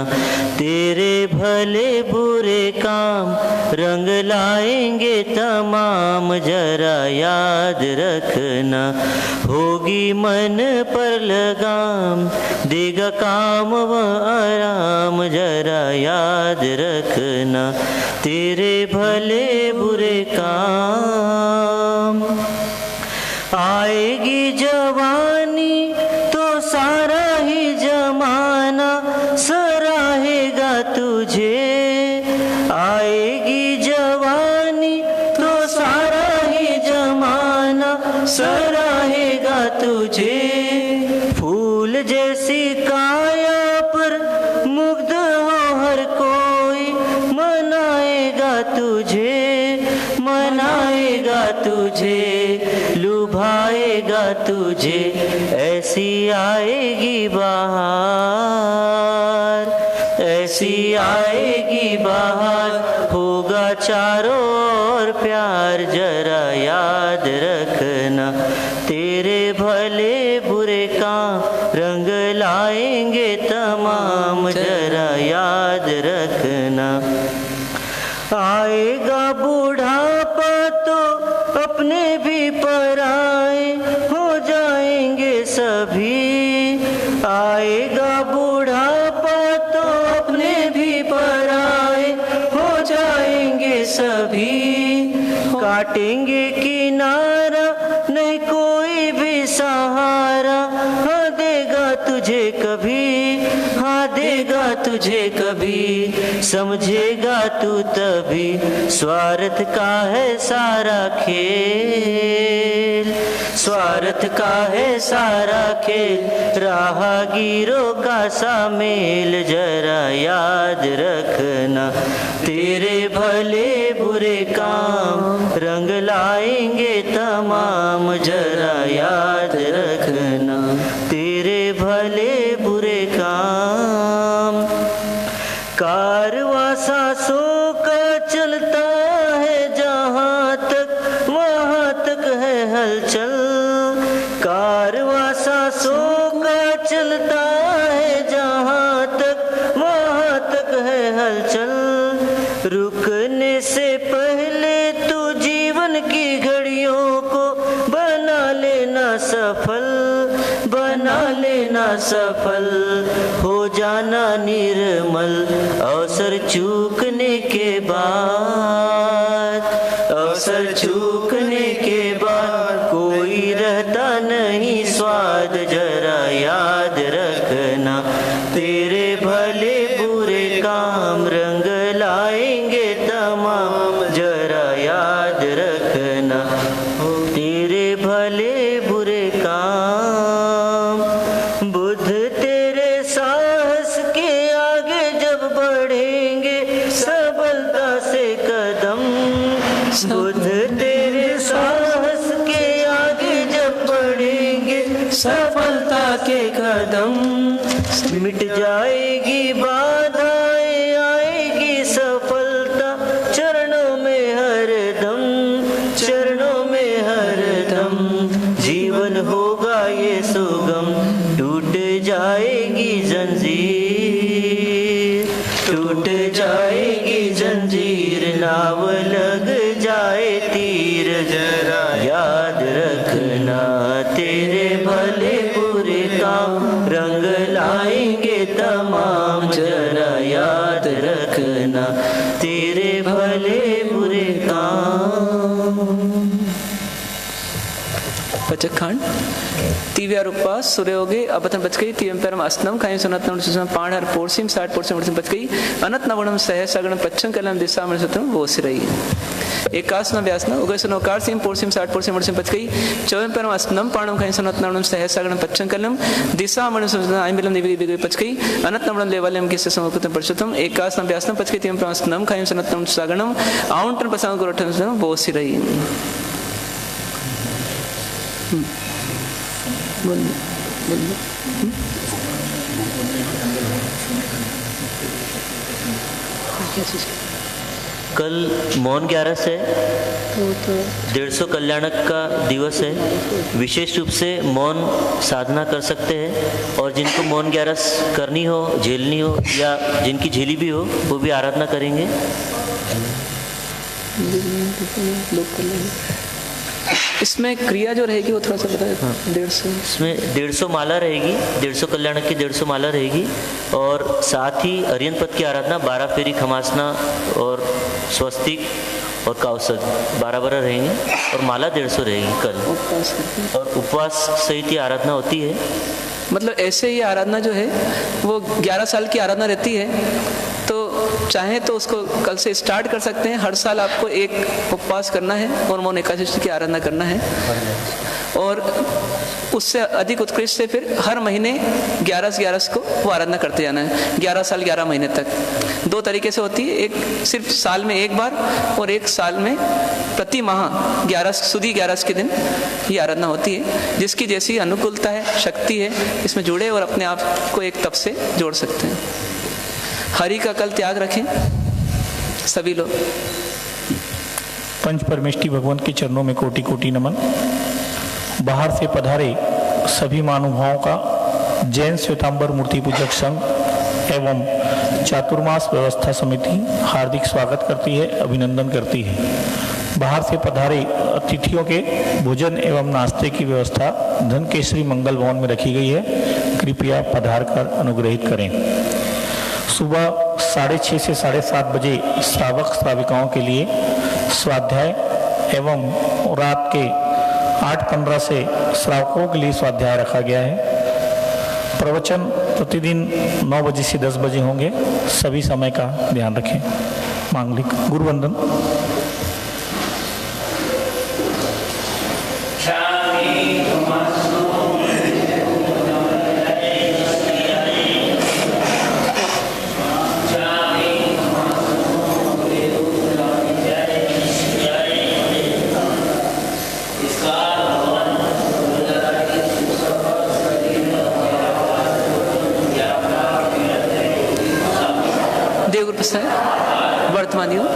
तेरे भले बुरे काम रंग लाएंगे तमाम, जरा याद रखना। होगी मन पर लगाम, देगा काम व आराम, जरा याद रखना। तेरे भले बुरे काम। आएगी जवानी तो सारा ही जमाना सराहेगा तुझे। आएगी जवानी तो सारा ही जमाना सराहेगा तुझे। फूल जैसी काया पर मुग्ध हो हर कोई, मनाएगा तुझे, लुभाएगा तुझे। ऐसी आएगी बहार, ऐसी आएगी बहार, होगा चारों ओर प्यार, जरा याद रखना। तेरे भले बुरे काम रंग लाएंगे तमाम, जरा याद रखना। आएगा बुढ़ापा तो अपने भी पराए हो जाएंगे सभी। आएगा बुढ़ापा तो अपने भी पराए हो जाएंगे सभी। काटेंगे किनारा नहीं कोई भी सहारा, हाँ देगा तुझे कभी, हाँ देगा तुझे कभी, समझेगा तू तभी, स्वार्थ का है सारा खेल, स्वार्थ का है सारा खेल, राहगीरों का सामेल, जरा याद रखना तेरे भले बुरे काम रंग लाएंगे तमाम, जरा याद रखना तेरे भले बुरे काम। कारवां सांसों का चलता है जहाँ तक वहाँ तक है हलचल, कारवां सांसों का चलता है जहाँ तक वहाँ तक है हलचल, रुकने से पहले तू जीवन की घड़ियों को बना लेना सफल, बना लेना सफल, हो जाना निर्मल अवसर चूकने के बाद, अवसर चूकने के बाद कोई रहता नहीं स्वाद, जरा याद रखना तेरे भले बुरे काम रंग लाएंगे तमाम, जरा याद रखना तेरे भले बुरे काम। बुद्ध तेरे साहस के आगे जब बढ़ेंगे सबलता से कदम, बुद्ध तेरे साहस के आगे जब बढ़ेंगे सफलता के कदम, मिट जाएगी बाधाएं आएगी सफलता चरणों में हरदम, चरणों में हरदम, जीवन होगा ये सुगम, टूट जाएगी जंजीर, टूट जाएगी जंजीर, नाव लग जाए तीर, जरा याद रखना तेरे भले बुरे काम रंग लाएंगे तमाम, जरा याद रखना तेरे भले बुरे काम। पचखंड तिव्या रूपा सूर्योगे अबतन बचकई तिवम परम असनम खाई सुनतम सुसम पाणहर पोरसिम 60% वर्षम बचकई अनत नवणम सहसगण पच्छन कलम दिशा मन सुतम वो सिरई एकासना व्यासना उगसनो कारसिम पोरसिम 60% वर्षम बचकई चौम परम असनम पाणम खाई सुनतम सहसगण पच्छन कलम दिशा मन सुतम आइमिलम निवि बिगई पचकई अनत नवणम लेवलम किस समकुतम परशुतम एकासना व्यासना पचकई तिवम परम असनम खाई सुनतम सागणम आउंटन पसंग गोरठन वो सिरई। कल मौन 11 है, 150 कल्याणक का दिवस है। विशेष रूप से मौन साधना कर सकते हैं और जिनको मौन 11 करनी हो, झेलनी हो या जिनकी झेली भी हो वो भी आराधना करेंगे। इसमें क्रिया जो रहेगी वो थोड़ा सा बताए। 150 इसमें 150 माला रहेगी, 150 कल्याणक की 150 माला रहेगी और साथ ही अरियन पद की आराधना 12 फेरी खमासना और स्वस्तिक और काउसद 12 रहेंगे और माला 150 रहेगी कल, और उपवास सहित ये आराधना होती है। मतलब ऐसे ही आराधना जो है वो 11 साल की आराधना रहती है, तो चाहे तो उसको कल से स्टार्ट कर सकते हैं। हर साल आपको एक उपवास करना है और मौन एकादशी की आराधना करना है, और उससे अधिक उत्कृष्ट से फिर हर महीने 11 को वो आराधना करते जाना है, 11 साल 11 महीने तक। 2 तरीके से होती है, एक सिर्फ साल में एक बार और एक साल में प्रति माह 11 सुदी 11 के दिन ये आराधना होती है। जिसकी जैसी अनुकूलता है, शक्ति है, इसमें जुड़े और अपने आप को एक तप से जोड़ सकते हैं। हरि का कल त्याग रखें सभी लोग। पंच परमेष्टि भगवान के चरणों में कोटि कोटि नमन। बाहर से पधारे सभी महानुभावों का जैन श्वेतांबर मूर्ति पूजक संघ एवं चातुर्मास व्यवस्था समिति हार्दिक स्वागत करती है, अभिनंदन करती है। बाहर से पधारे अतिथियों के भोजन एवं नाश्ते की व्यवस्था धन केसरी मंगल भवन में रखी गई है, कृपया पधार कर अनुग्रहित करें। सुबह 6:30 से 7:30 बजे श्रावक श्राविकाओं के लिए स्वाध्याय एवं रात के 8:15 से श्रावकों के लिए स्वाध्याय रखा गया है। प्रवचन प्रतिदिन 9 बजे से 10 बजे होंगे। सभी समय का ध्यान रखें। मांगलिक गुरुवंदन। देवगुरु प्रसाद वर्तमान योग।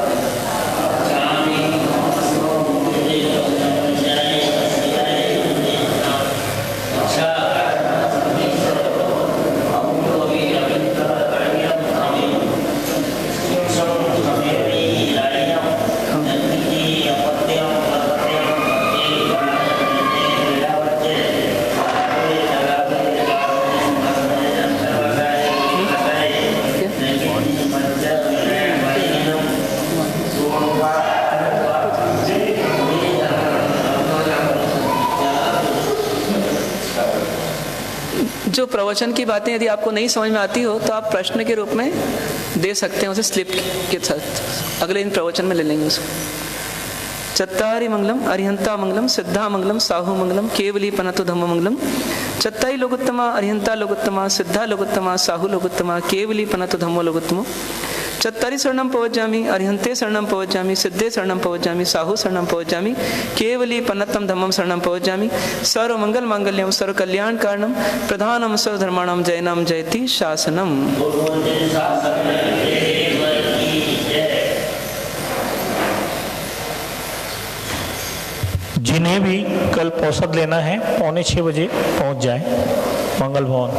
जो प्रवचन की बातें यदि आपको नहीं समझ में आती हो तो आप प्रश्न के रूप में दे सकते हैं उसे स्लिप के साथ। अगले दिन प्रवचन में ले लेंगे उसको। चत्तारि मंगलम अरिहंता मंगलम सिद्धा मंगलम साहु मंगलम केवली पनतु धम्म मंगलम। चत्तारि लोकोत्तमा अरिहंता लोकोत्तमा सिद्धा लोकोत्तमा साहु लोकोत्तमा केवली पनतु धम्मो लोकोत्तमो। चत्तारि शरणं पवज्जामि अरिहंते शरणं पवज्जामि सिद्धे शरणं पवज्जामि साहु शरणं पवज्जामि केवली पन्नतम धम्मम शरणं पवज्जामि। सर्व मंगल मांगल्यम सर्व कल्याण कारणम प्रधानम सर्व धर्माणाम जयनाम जयति शासनम। जिन्हें भी कल औसत लेना है 5:45 बजे पहुंच जाए मंगल भवन।